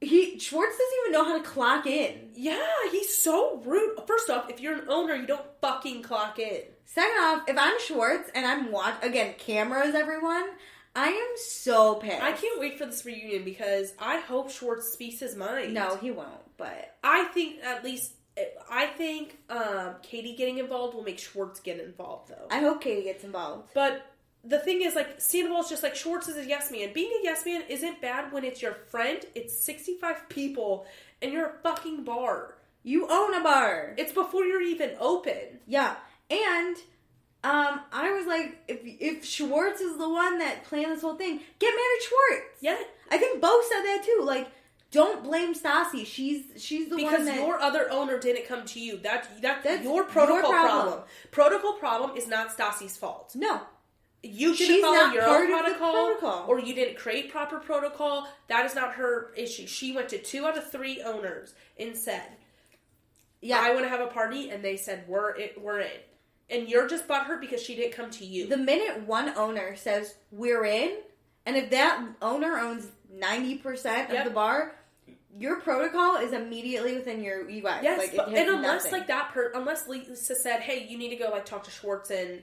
Schwartz doesn't even know how to clock in. Yeah, he's so rude. First off, if you're an owner, you don't fucking clock in. Second off, if I'm Schwartz and I'm again, cameras, everyone, I am so pissed. I can't wait for this reunion because I hope Schwartz speaks his mind. No, he won't, but... I think Katie getting involved will make Schwartz get involved, though. I hope Katie gets involved. But the thing is, like, Sandoval's just like, Schwartz is a yes man. Being a yes man isn't bad when it's your friend, it's 65 people, and you're a fucking bar. You own a bar. It's before you're even open. Yeah. And, I was like, if Schwartz is the one that planned this whole thing, get mad at Schwartz. Yeah. I think Bo said that too. Like, don't blame Stassi. She's the because one that... Because your other owner didn't come to you. That's your protocol problem. Protocol problem is not Stassi's fault. No. You didn't follow your own protocol, or you didn't create proper protocol. That is not her issue. She went to 2 out of 3 owners and said, "Yeah, I want to have a party," and they said, "We're in." And you're just butthurt because she didn't come to you. The minute one owner says we're in, and if that owner owns 90% of the bar, your protocol is immediately within your UX. Yes, like, and unless nothing. Unless Lisa said, "Hey, you need to go talk to Schwartz and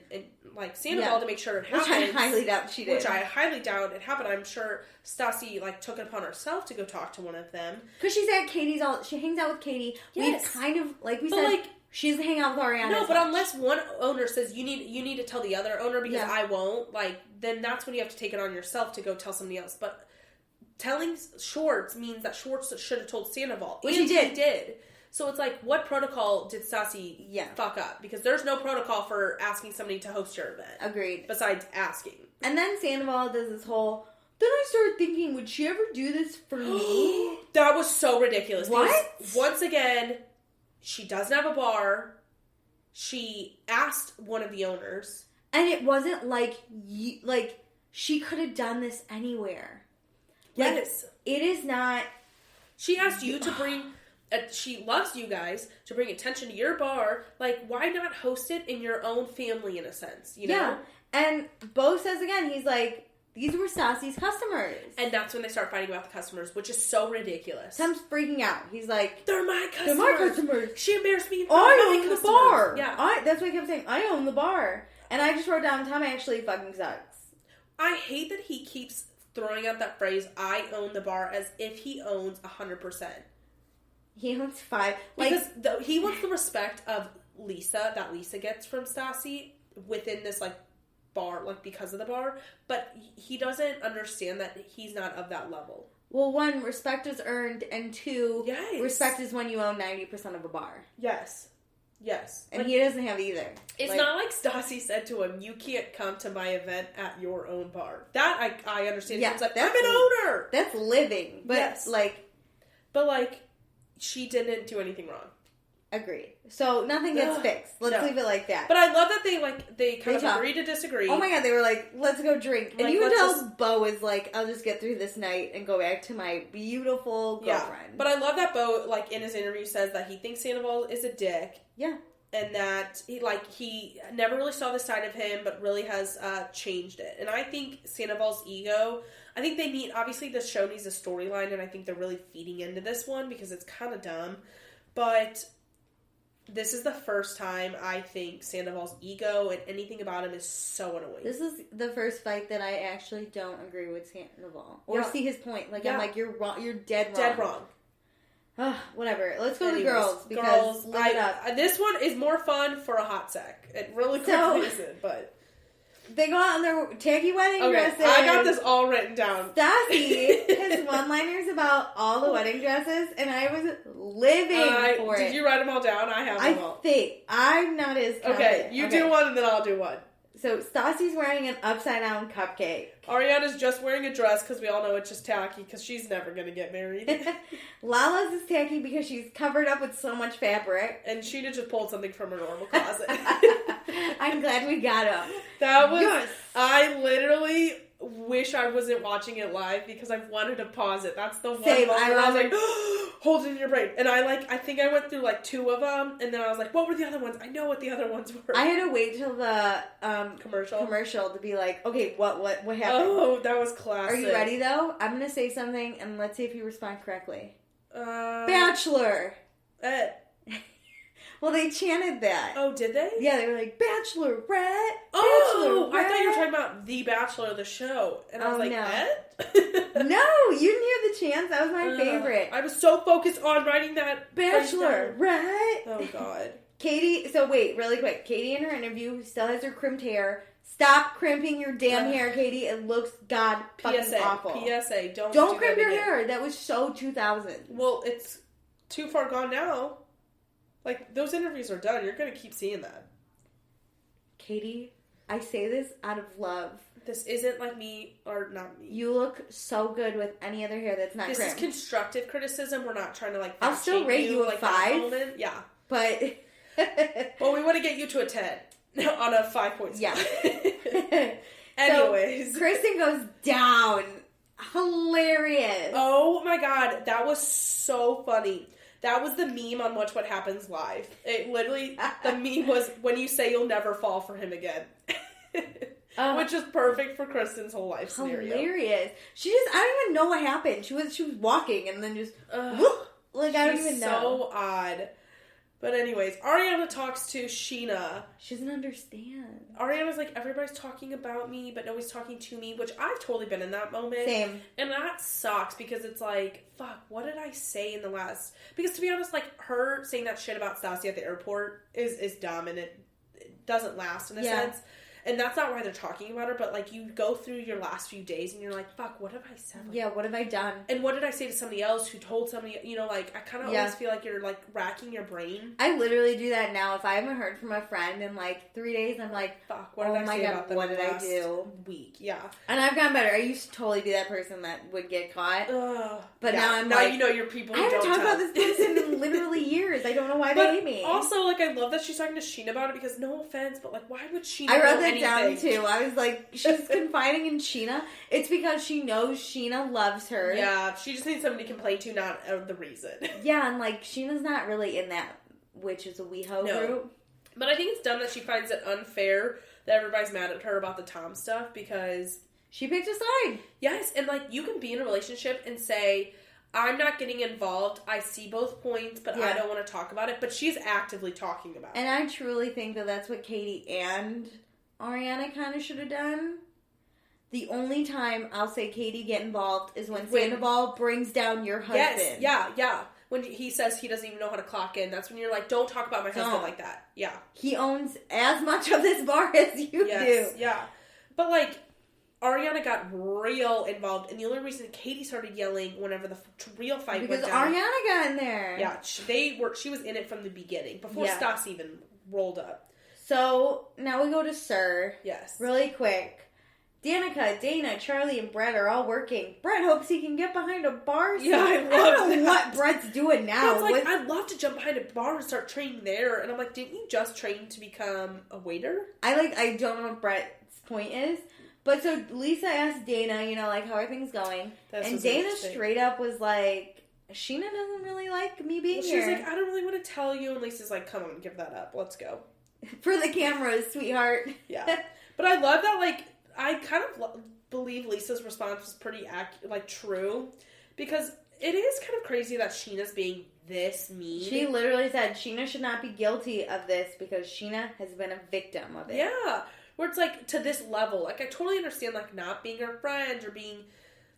like Sandoval to make sure it happens," which I highly doubt she did. Which I highly doubt it happened. I'm sure Stassi took it upon herself to go talk to one of them because she's at Katie's. She hangs out with Katie. Yes. We kind of said. She doesn't hang out with Ariana. No, but unless one owner says you need to tell the other owner because I won't, then that's when you have to take it on yourself to go tell somebody else. But telling Schwartz means that Schwartz should have told Sandoval. Which he did. He did. So it's like, what protocol did Stassi fuck up? Because there's no protocol for asking somebody to host your event. Agreed. Besides asking. And then Sandoval does this whole... Then I started thinking, would she ever do this for me? That was so ridiculous. What? Once again... She doesn't have a bar. She asked one of the owners. And it wasn't she could have done this anywhere. Yes. It is not... She asked you to bring... she loves you guys to bring attention to your bar. Why not host it in your own family in a sense, you know? Yeah. And Bo says again, he's like, these were Stassi's customers. And that's when they start fighting about the customers, which is so ridiculous. Tom's freaking out. He's like, they're my customers. She embarrassed me in front I of my own the customers. bar. Yeah. That's what I kept saying. I own the bar. And I just wrote down, Tom actually fucking sucks. I hate that he keeps throwing out that phrase, I own the bar, as if he owns 100%. He owns 5. Because he wants the respect of Lisa, that Lisa gets from Stassi, within this, bar, because of the bar, but he doesn't understand that he's not of that level. Well, 1, respect is earned, and 2, respect is when you own 90% of a bar. Yes. And he doesn't have either. It's not like Stassi said to him, you can't come to my event at your own bar. That I understand. Yeah, He's like, I'm an owner! That's living. But, yes. She didn't do anything wrong. Agreed. So nothing gets fixed. Let's leave it like that. But I love that they kind of agree to disagree. Oh my god, they were like, let's go drink. And you can tell Bo is like, I'll just get through this night and go back to my beautiful girlfriend. But I love that Bo, in his interview says that he thinks Sandoval is a dick. Yeah. And that he never really saw this side of him, but really has changed it. And I think Sandoval's ego, I think they need, obviously the show needs a storyline, and I think they're really feeding into this one because it's kind of dumb. But this is the first time I think Sandoval's ego and anything about him is so annoying. This is the first fight that I actually don't agree with Sandoval. Or see his point. I'm like, you're wrong. You're dead wrong. Dead wrong. Whatever. Let's go to girls. Because this one is more fun for a hot sec. It really quickly isn't, but... They go out in their tacky wedding dresses. I got this all written down. Stassi has one-liners about all the wedding dresses, and I was living for it. Did you write them all down? I have them all. I think. I'm not as confident. Okay, you do one, and then I'll do one. So, Stassi's wearing an upside-down cupcake. Ariana's just wearing a dress, because we all know it's just tacky, because she's never going to get married. Lala's is tacky because she's covered up with so much fabric. And Sheena just pulled something from her normal closet. I'm glad we got him. That was... Yes. I literally... wish I wasn't watching it live because I wanted to pause it. That's the one Same. moment where I was like, hold it in your brain. And I think I went through like 2 of them, and then I was like, what were the other ones? I know what the other ones were. I had to wait till the commercial to be like, okay, what happened? Oh, that was classic. Are you ready though? I'm gonna say something, and let's see if you respond correctly. Bachelor. Well, they chanted that. Oh, did they? Yeah, they were like, Bachelorette. Oh, Bachelorette. I thought you were talking about The Bachelor, the show. And I was like, no. Ed? No, you didn't hear the chants. That was my favorite. I was so focused on writing that. Bachelorette. Oh, God. Katie, so wait, really quick. Katie in her interview still has her crimped hair. Stop crimping your damn hair, Katie. It looks fucking awful. PSA, don't crimp your hair. That was so 2000. Well, it's too far gone now. Like, those interviews are done. You're going to keep seeing that. Katie, I say this out of love. This isn't like me, or not me. You look so good with any other hair that's not crimped. This is constructive criticism. We're not trying to, like, I'll still rate you a 5. Yeah. But... well, we want to get you to a 10 on a 5-point scale. Yeah. Anyways. So, Kristen goes down. Hilarious. Oh, my God. That was so funny. That was the meme on Watch What Happens Live. It literally, the meme was, when you say you'll never fall for him again. Which is perfect for Kristen's whole life scenario. Hilarious. I don't even know what happened. She was walking and then just, like, I don't even know. So odd. But anyways, Ariana talks to Sheena. She doesn't understand. Ariana's like, everybody's talking about me, but nobody's talking to me, which I've totally been in that moment. Same. And that sucks because it's like, fuck, what did I say in the last... Because to be honest, like, her saying that shit about Stassi at the airport is dumb, and it doesn't last in a sense. And that's not why they're talking about her, but, like, you go through your last few days and you're like, fuck, what have I said? Like, yeah, what have I done? And what did I say to somebody else who told somebody, you know, like, I kind of always feel like you're, like, racking your brain. I literally do that now. If I haven't heard from a friend in, like, 3 days, I'm like, fuck, what did I say about them what did I do? Week, yeah. And I've gotten better. I used to totally be that person that would get caught. But now I'm now you know your people who I haven't don't talked about this person in literally years. I don't know why they hate me. Also, like, I love that she's talking to Sheena about it because no offense, but, like, why would Sheena I wrote that anything? down, too. I was like, she's confiding in Sheena. It's because she knows Sheena loves her. Yeah, she just needs somebody to complain to, not the reason. Yeah, and, like, Sheena's not really in that Which is a WeHo group. But I think it's dumb that she finds it unfair that everybody's mad at her about the Tom stuff because... She picked a side. Yes, and, like, you can be in a relationship and say, I'm not getting involved. I see both points, but I don't want to talk about it. But she's actively talking about it. And I truly think that that's what Katie and Ariana kind of should have done. The only time I'll say Katie get involved is when Sandoval brings down your husband. Yes, yeah. When he says he doesn't even know how to clock in, that's when you're like, don't talk about my husband like that. Yeah. He owns as much of this bar as you do. Yeah. But, like, Ariana got real involved, and the only reason Katie started yelling whenever the real fight went down... Because Ariana got in there. Yeah, she was in it from the beginning, before Stassi even rolled up. So, now we go to Sir. Yes. Really quick. Danica, Dana, Charlie, and Brett are all working. Brett hopes he can get behind a bar. Yeah, I don't know what Brett's doing now. Like, I'd love to jump behind a bar and start training there. And I'm like, didn't you just train to become a waiter? I don't know what Brett's point is. But so Lisa asked Dana, you know, like, how are things going? And Dana straight up was like, Sheena doesn't really like me being here. She's like, I don't really want to tell you. And Lisa's like, come on, give that up. Let's go. For the cameras, sweetheart. Yeah. But I love that, like, I kind of believe Lisa's response was pretty true, because it is kind of crazy that Sheena's being this mean. She literally said Sheena should not be guilty of this because Sheena has been a victim of it. Yeah, where it's like to this level. Like, I totally understand, like, not being her friend or being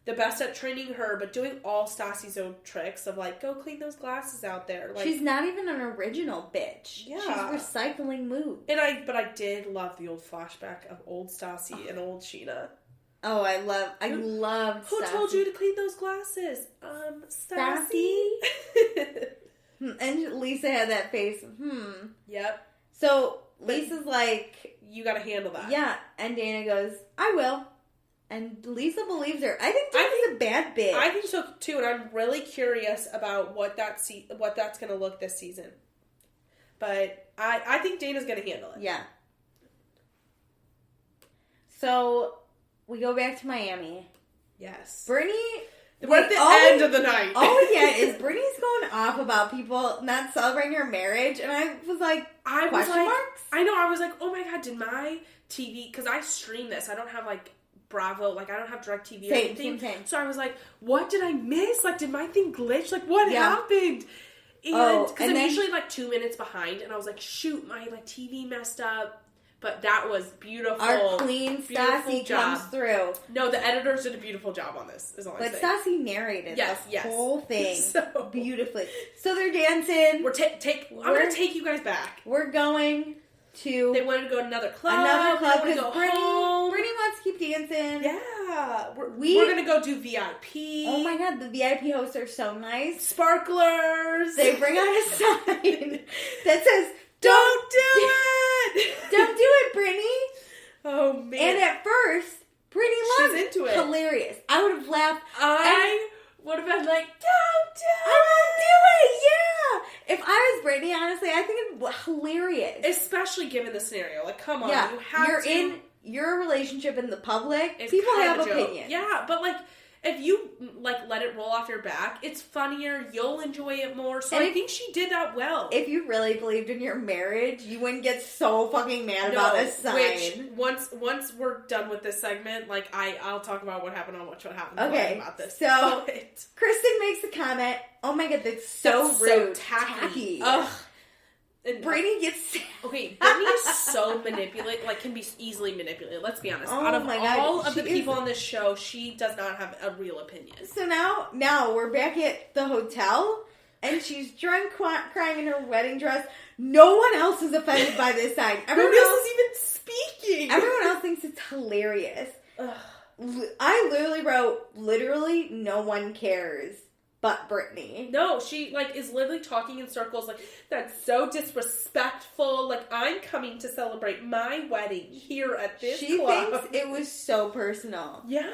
the best at training her, but doing all Stassi's own tricks of, like, go clean those glasses out there. Like, she's not even an original bitch. Yeah. She's recycling moves. But I did love the old flashback of old Stassi and old Sheena. Oh, I loved Stassi. Who told you to clean those glasses? Stassi? And Lisa had that face. Yep. So, Lisa's like... You gotta handle that. Yeah. And Dana goes, I will. And Lisa believes her. I think Dana's a bad bitch. I think so too, and I'm really curious about what that's going to look this season. But I think Dana's going to handle it. Yeah. So we go back to Miami. Yes. Brittany... We're at the end of the night. Oh, yeah, is Brittany's going off about people not celebrating her marriage, and I was like, question marks? I know, I was like, oh my god, did my TV, because I stream this, I don't have, like, Bravo, like, I don't have DirecTV or anything. Same. So I was like, what did I miss? Like, did my thing glitch? Like, what happened? And, because I'm usually, like, 2 minutes behind, and I was like, shoot, my, like, TV messed up. But that was beautiful. Our clean Stassi comes through. No, the editors did a beautiful job on this, is all I'm saying. But Stassi narrated the whole thing so beautifully. So they're dancing. I'm going to take you guys back. We're going to... They wanted to go to another club. Because Brittany wants to keep dancing. Yeah. We're going to go do VIP. Oh my god, the VIP hosts are so nice. Sparklers. They bring out a sign that says... Don't do it! Don't do it, Brittany! Oh, man. And at first, Brittany loved She's into it. Hilarious. I would have laughed. I would have been like, don't do it! I won't do it! Yeah! If I was Brittany, honestly, I think it'd be hilarious. Especially given the scenario. Like, come on. Yeah, You have you're to... in your relationship in the public. People have opinions. Yeah, but like... If you, like, let it roll off your back, it's funnier, you'll enjoy it more, so I think she did that well. If you really believed in your marriage, you wouldn't get so fucking mad about a sign. Which, once we're done with this segment, like, I'll talk about what happened on What Happened okay, about this. So, Kristen makes a comment, oh my god, that's so rude. So tacky. Ugh. And Brittany gets... Okay, Brittany is so manipulated, like, can be easily manipulated, let's be honest. Out of all of the people on this show, she does not have a real opinion. So now we're back at the hotel, and she's drunk, crying in her wedding dress. No one else is offended by this sign. Everyone else is even speaking. Everyone else thinks it's hilarious. Ugh. I literally wrote, no one cares. But Brittany. No, she, like, is literally talking in circles, like, that's so disrespectful. Like, I'm coming to celebrate my wedding here at this club. She thinks it was so personal. Yeah.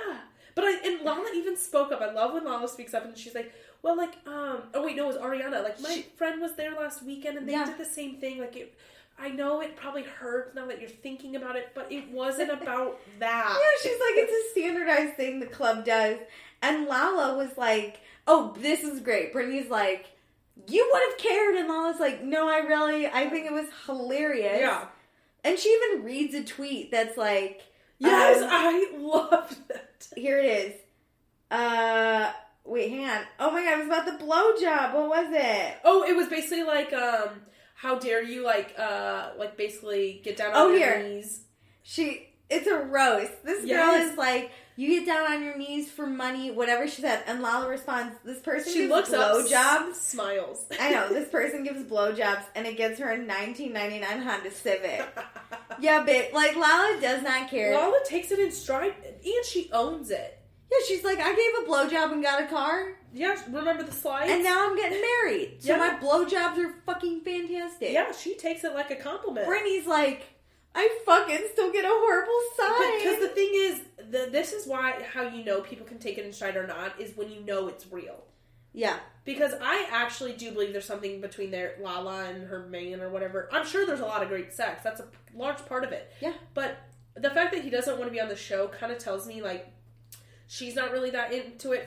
But and Lala even spoke up. I love when Lala speaks up and she's like, well, like, oh wait, no, it was Ariana. Like, my friend was there last weekend and they did the same thing. Like, I know it probably hurts now that you're thinking about it, but it wasn't about that. Yeah, she's like, it's a standardized thing the club does. And Lala was like, oh, this is great. Brittany's like, you would have cared. And Lala's like, no, I think it was hilarious. Yeah. And she even reads a tweet that's like... Yes, I love that. Here it is. Wait, hang on. Oh my god, it was about the blowjob. What was it? Oh, it was basically like, how dare you, like basically get down on your knees. It's a roast. This girl is like... You get down on your knees for money, whatever she said. And Lala responds, this person gives blowjobs. Smiles. I know, this person gives blowjobs, and it gets her a 1999 Honda Civic. Yeah, but, like, Lala does not care. Lala takes it in stride, and she owns it. Yeah, she's like, I gave a blowjob and got a car. Yeah, remember the slides? And now I'm getting married. So my blowjobs are fucking fantastic. Yeah, she takes it like a compliment. Brittany's like... I fucking still get a horrible sign. Because the thing is, this is how you know people can take it in stride or not, is when you know it's real. Yeah. Because I actually do believe there's something between Lala and her man or whatever. I'm sure there's a lot of great sex. That's a large part of it. Yeah. But the fact that he doesn't want to be on the show kind of tells me, like, she's not really that into him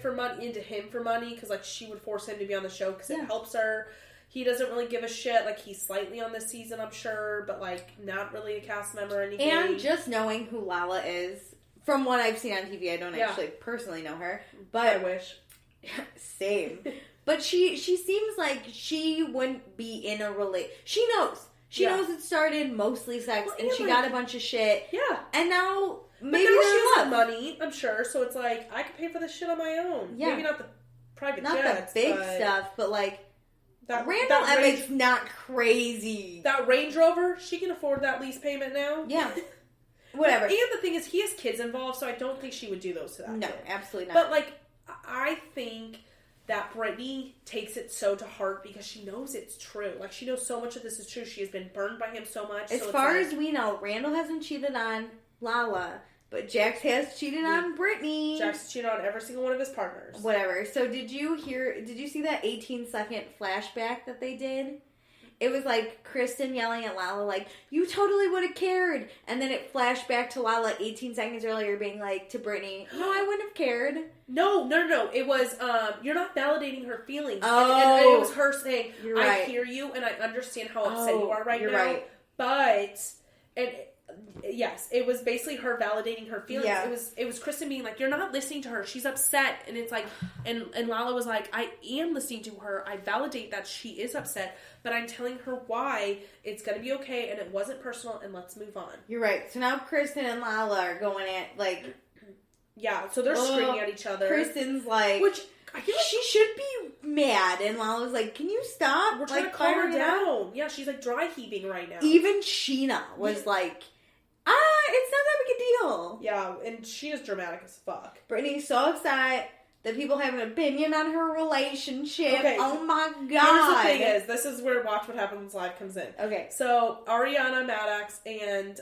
for money, because, like, she would force him to be on the show because it helps her. He doesn't really give a shit. Like, he's slightly on this season, I'm sure, but, like, not really a cast member or anything. And just knowing who Lala is, from what I've seen on TV, I don't actually personally know her. But I wish. Same. But she seems like she wouldn't be in a She knows. She knows it started mostly sex, and she got a bunch of shit. Yeah. And now, maybe she there's has money, I'm sure, so it's like, I could pay for this shit on my own. Yeah. Maybe not the private jets. Not the big stuff, but, like... Randall Emmett's not crazy. That Range Rover, she can afford that lease payment now. Yeah. Whatever. And the thing is, he has kids involved, so I don't think she would do those to that. No, kid. Absolutely not. But, like, I think that Brittany takes it so to heart because she knows it's true. Like, she knows so much of this is true. She has been burned by him so much. As far as we know, Randall hasn't cheated on Lala. But Jax has cheated on Brittany. Jax cheated on every single one of his partners. Whatever. So did you see that 18-second flashback that they did? it was like Kristen yelling at Lala, like, you totally would have cared. And then it flashed back to Lala 18 seconds earlier being like to Brittany, no, I wouldn't have cared. No. It was, you're not validating her feelings. Oh. And it was her saying, You're I right. hear you and I understand how upset you are right you're now. Right. But, and yes, it was basically her validating her feelings. Yeah. It was Kristen being like, you're not listening to her. She's upset. And it's like, and Lala was like, I am listening to her. I validate that she is upset, but I'm telling her why it's going to be okay and it wasn't personal and let's move on. You're right. So now Kristen and Lala are going at, like... Yeah, so they're screaming at each other. Kristen's like... Which, I feel like she should be mad. And Lala's like, can you stop? We're trying to calm her down. Yeah, she's like dry heaving right now. Even Sheena was like... it's not that big a deal. Yeah, and she is dramatic as fuck. Brittany's so upset that people have an opinion on her relationship. Okay. Oh my god. Here's the thing is, this is where Watch What Happens Live comes in. Okay. So, Ariana Maddox and,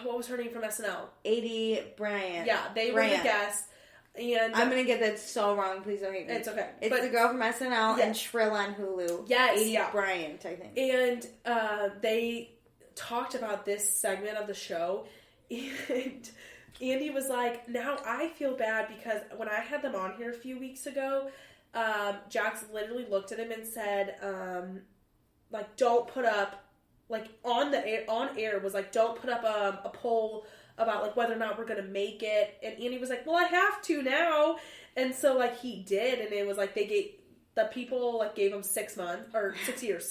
what was her name from SNL? Adie Bryant. Yeah, they were the guests. And I'm going to get that so wrong. Please don't hate me. It's okay. It's the girl from SNL and Shrill on Hulu. Yes, Adie Bryant, I think. And they talked about this segment of the show, and Andy was like, now I feel bad because when I had them on here a few weeks ago, Jax literally looked at him and said, like, don't put up, like, on air was like, don't put up a poll about, like, whether or not we're gonna make it, and Andy was like, well, I have to now, and so, like, he did, and it was like, the people, like, gave him 6 months, or 6 years,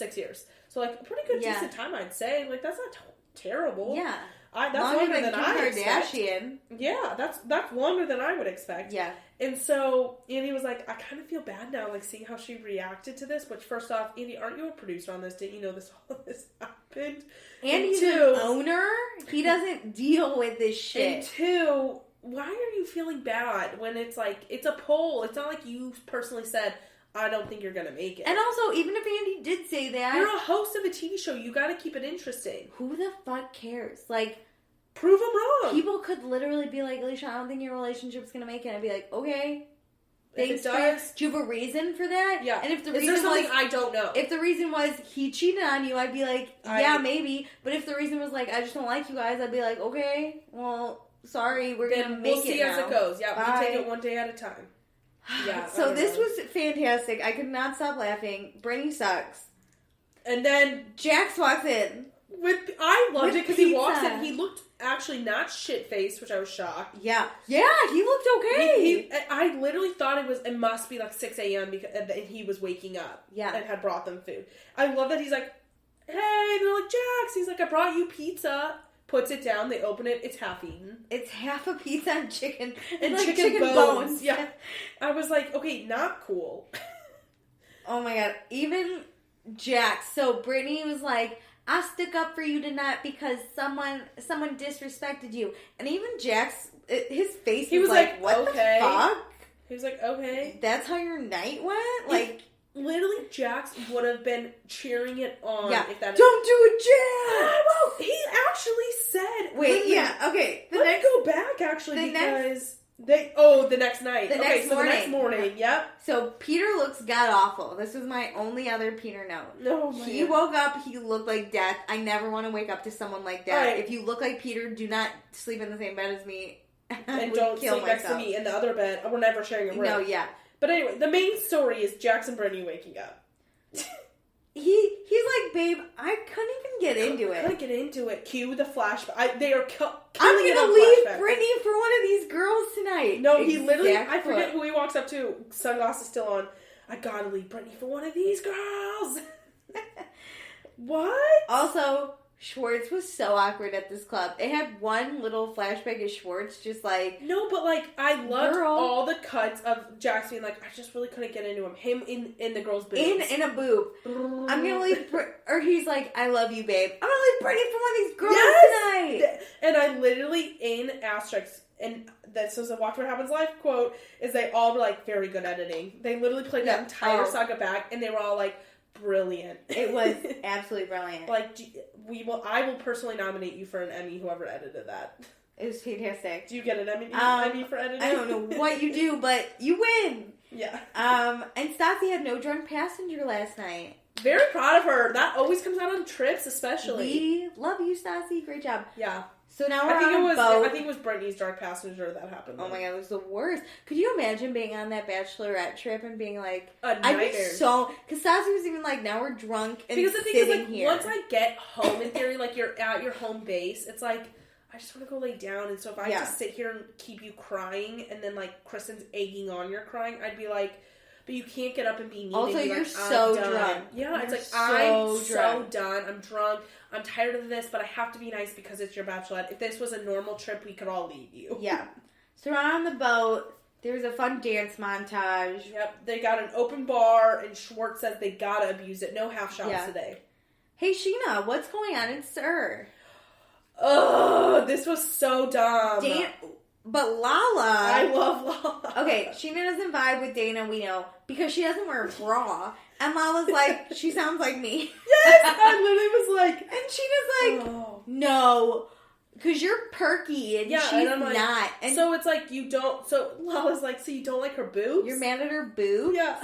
so, like, a pretty good, decent time, I'd say, like, that's not terrible. Yeah. That's longer than I expect. Kardashian. Yeah, that's longer than I would expect. Yeah. And so, Andy was like, I kind of feel bad now, like, seeing how she reacted to this, which, first off, Andy, aren't you a producer on this? Didn't you know all this happened? Andy's an owner? He doesn't deal with this shit. And two, why are you feeling bad when it's like, it's a poll. It's not like you personally said, I don't think you're going to make it. And also, even if Andy did say that... You're a host of a TV show. You got to keep it interesting. Who the fuck cares? Like... Prove them wrong. People could literally be like, Alicia, I don't think your relationship's going to make it. I'd be like, okay. Thanks, guys. Do you have a reason for that? Yeah. And if the reason was... I don't know. If the reason was he cheated on you, I'd be like, yeah, maybe. But if the reason was like, I just don't like you guys, I'd be like, okay, well, sorry, we're going to make it now. We'll see as it goes. Yeah, Bye. We take it one day at a time. Yeah. So this was fantastic. I could not stop laughing. Brittany sucks. And then Jax walks in. I loved it because he walks in. He looked actually not shit-faced, which I was shocked. Yeah. Yeah, he looked okay. I literally thought it must be like 6 a.m. and he was waking up. Yeah. And had brought them food. I love that he's like, hey, they're like, Jax. He's like, I brought you pizza. Puts it down, they open it, it's half eaten. It's half a pizza and chicken. And like chicken bones. Yeah. I was like, okay, not cool. Oh my god. Even Jax. So Brittany was like, I stick up for you tonight because someone disrespected you. And even Jax, his face was like, what okay. The fuck? He was like, okay. That's how your night went? Like... Literally, Jax would have been cheering it on. Yeah. If that don't do it, Jax! Well, he actually said... Wait, okay. Let's go back, actually, because... the next night. The next morning, yep. So, Peter looks god-awful. This was my only other Peter note. He woke up, he looked like death. I never want to wake up to someone like that. Right. If you look like Peter, do not sleep in the same bed as me. And don't sleep next to me in the other bed. We're never sharing a room. No, yeah. But anyway, the main story is Jax and Brittany waking up. He's like, babe, I couldn't even get into it. Couldn't get into it. Cue the flashback. They are I'm gonna leave Brittany for one of these girls tonight. No, he literally, I forget who he walks up to. Sunglasses still on. I gotta leave Brittany for one of these girls. What? Also, Schwartz was so awkward at this club. It had one little flashback of Schwartz just like... No, but like, I loved all the cuts of Jax being like, I just really couldn't get into him. Him in the girl's boobs. In a boob. I'm gonna leave... Or he's like, I love you, babe. I'm gonna leave Brittany for one of these girls tonight. And I literally, in asterisks, and this was a Watch What Happens Live quote, is they all were like, very good editing. They literally played that entire saga back, and they were all like, brilliant. It was absolutely brilliant. Like, I will personally nominate you for an Emmy, whoever edited that. It was fantastic. Do you get an Emmy for editing? I don't know what you do, but you win. Yeah. And Stassi had no drunk passenger last night. Very proud of her. That always comes out on trips, especially. We love you, Stassi. Great job. Yeah. So now we're on a boat. I think it was Brittany's Dark Passenger that happened. Oh my god, it was the worst. Could you imagine being on that bachelorette trip and being like, a nightmare. I'd be so, because Stassi was even like, now we're drunk and because the thing sitting is, like, here. once I get home, in theory, like, you're at your home base, it's like, I just want to go lay down, and so if I just sit here and keep you crying, and then, like, Kristen's egging on your crying, I'd be like, but you can't get up and be mean. Also, and be you're like, so I'm done. drunk. Yeah, you're it's like, so done. I'm drunk. I'm tired of this, but I have to be nice because it's your bachelorette. If this was a normal trip, we could all leave you. Yeah. So we're on the boat. There was a fun dance montage. Yep. They got an open bar, and Schwartz says they gotta abuse it. No half shots today. Hey, Sheena, what's going on in Sir? Oh, this was so dumb. But Lala... I love Lala. Okay, Sheena doesn't vibe with Dana, we know, because she doesn't wear a bra. And Lala's like, she sounds like me. Yes, I literally was like... And Sheena's like, no, because you're perky, and she's and I'm like, not. And so it's like, you don't... So Lala's like, so you don't like her boobs? You're mad at her boobs? Yeah.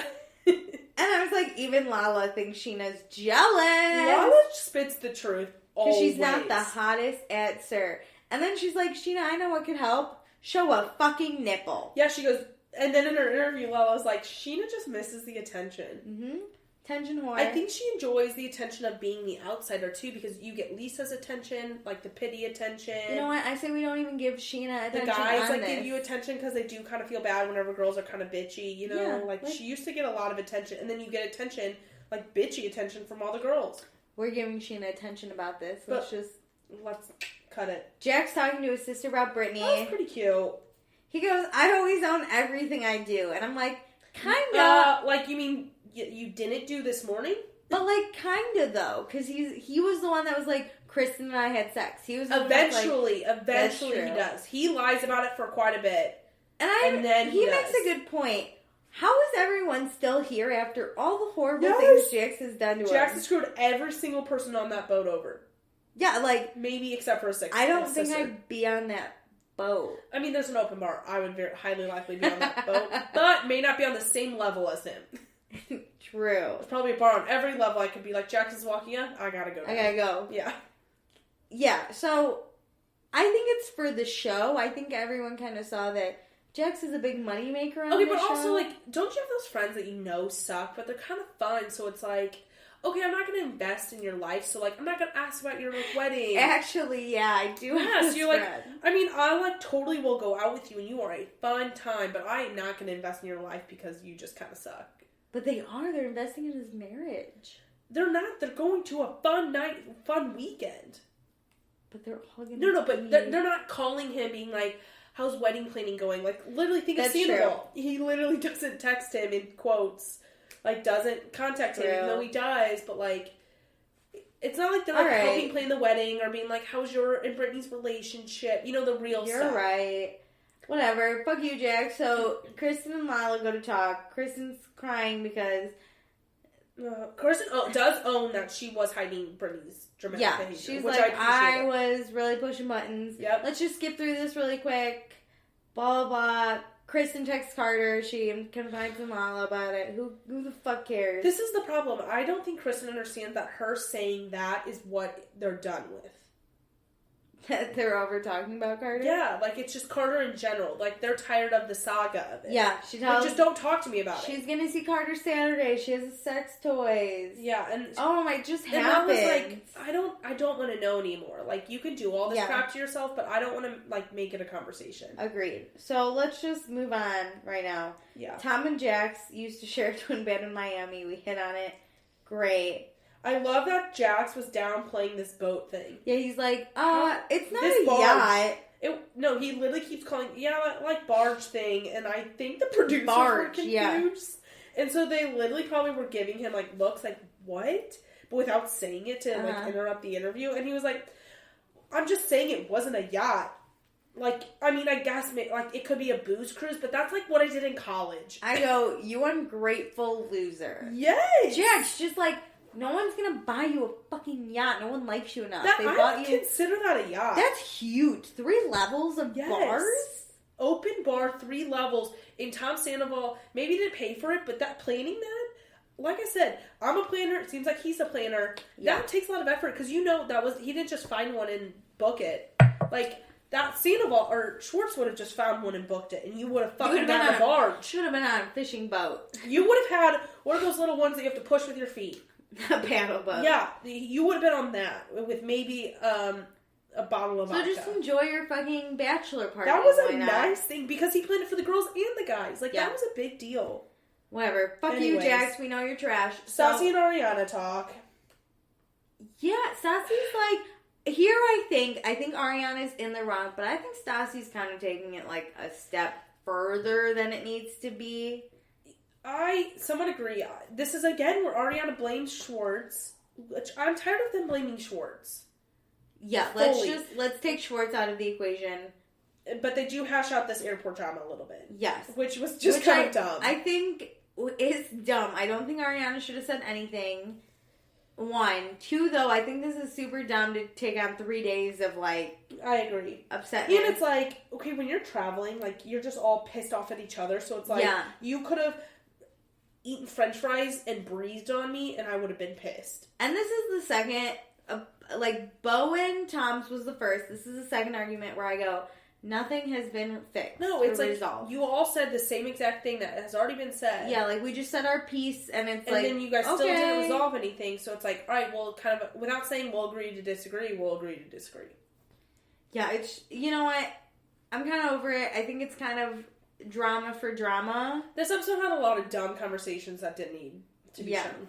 And I was like, even Lala thinks Sheena's jealous. Lala spits the truth always. Because she's not the hottest at Sir. And then she's like, Sheena, I know what could help. Show a fucking nipple. Yeah, she goes, and then in her interview, Lala's like, Sheena just misses the attention. Mm-hmm. Attention whore. I think she enjoys the attention of being the outsider, too, because you get Lisa's attention, like the pity attention. You know what? I say we don't even give Sheena attention. The guys, like, give you attention because they do kind of feel bad whenever girls are kind of bitchy, you know? Yeah, like, she used to get a lot of attention, and then you get attention, like, bitchy attention from all the girls. We're giving Sheena attention about this. Let's cut it. Jack's talking to his sister about Brittany. That was pretty cute. He goes, I always own everything I do. And I'm like, kinda. Like, you mean you didn't do this morning? But, like, kinda, though. Because he was the one that was like, Kristen and I had sex. He was the eventually one he does. He lies about it for quite a bit. And then he makes a good point. How is everyone still here after all the horrible things Jax has done to us? Jax has screwed every single person on that boat over. Yeah, like... Maybe except for a sister. I don't think I'd be on that boat. I mean, there's an open bar. I would highly likely be on that boat. But may not be on the same level as him. True. There's probably a bar on every level I could be like, Jax is walking up, I gotta go. I gotta go. Yeah. Yeah, so... I think it's for the show. I think everyone kind of saw that Jax is a big moneymaker on the show. Okay, but also, like, don't you have those friends that you know suck, but they're kind of fun, so it's like... Okay, I'm not going to invest in your life, so, like, I'm not going to ask about your, like, wedding. Actually, yeah, I do have this so you're like, I mean, I, like, totally will go out with you, and you are a fun time, but I am not going to invest in your life because you just kind of suck. But they are. They're investing in his marriage. They're not. They're going to a fun weekend. But they're all going to... No, but they're not calling him being like, how's wedding planning going? Like, literally think of Sandoval. He literally doesn't text him in quotes. Like, doesn't contact him, even though he does, but, like, it's not like they're, like, helping plan the wedding, or being like, how's your and Brittany's relationship? You know, the real stuff. You're right. Whatever. Fuck you, Jack. So, Kristen and Lala go to talk. Kristen's crying because... Kristen does own that she was hiding Brittany's dramatic behavior. She's like, I was really pushing buttons. Yep. Let's just skip through this really quick. Blah, blah, blah. Kristen texts Carter. She confides in Lala about it. Who the fuck cares? This is the problem. I don't think Kristen understands that her saying that is what they're done with. That they're over talking about Carter? Yeah, like, it's just Carter in general. Like, they're tired of the saga of it. Yeah, she tells... Like, just don't talk to me about it. She's gonna see Carter Saturday. She has sex toys. Yeah, and... Oh, my, just happened. And I was like, I don't want to know anymore. Like, you can do all this crap to yourself, but I don't want to, like, make it a conversation. Agreed. So, let's just move on right now. Yeah. Tom and Jax used to share a twin bed in Miami. We hit on it. Great. I love that Jax was downplaying this boat thing. Yeah, he's like, it's not a yacht. No, he literally keeps calling, like barge thing, and I think the producers were confused. Yeah. And so they literally probably were giving him, like, looks like, what? But without saying it to, like, interrupt the interview. And he was like, I'm just saying it wasn't a yacht. Like, I mean, I guess, like, it could be a booze cruise, but that's, like, what I did in college. I go, you ungrateful loser. Yes! Jax, just, like... No one's gonna buy you a fucking yacht. No one likes you enough. I consider that a yacht. That's huge. 3 levels of bars? Open bar, 3 levels. In Tom Sandoval, maybe didn't pay for it, but that planning that, like I said, I'm a planner. It seems like he's a planner. Yeah. That takes a lot of effort because he didn't just find one and book it. Like, that Sandoval or Schwartz would have just found one and booked it, and you would have fucking been on a barge. Should have been on a fishing boat. You would have had one of those little ones that you have to push with your feet. A paddle boat. Yeah, you would have been on that with maybe a bottle of vodka. So just enjoy your fucking bachelor party. That was a nice thing because he planned it for the girls and the guys. Like, that was a big deal. Whatever. Fuck you, Jax. We know you're trash. Stassi and Ariana talk. Yeah, Stassi's like... Here, I think Ariana's in the wrong, but I think Stassi's kind of taking it, like, a step further than it needs to be. I somewhat agree. This is, again, where Ariana blames Schwartz, which I'm tired of them blaming Schwartz. Yeah, let's take Schwartz out of the equation. But they do hash out this airport drama a little bit. Yes. Which was just kind of dumb. I think it's dumb. I don't think Ariana should have said anything. 1. 2, though, I think this is super dumb to take on 3 days of, like... I agree. Upsetness. And it's like, okay, when you're traveling, like, you're just all pissed off at each other, so it's like, you could have eaten french fries and breathed on me, and I would have been pissed. And this is the second, like, Bowen Tom's was the first. This is the second argument where I go... Nothing has been fixed. No, it's like resolved. You all said the same exact thing that has already been said. Yeah, like we just said our piece, and it's and then you guys still didn't resolve anything. So it's like, all right, well, kind of without saying we'll agree to disagree, we'll agree to disagree. Yeah, it's you know what? I'm kind of over it. I think it's kind of drama for drama. This episode had a lot of dumb conversations that didn't need to be shown.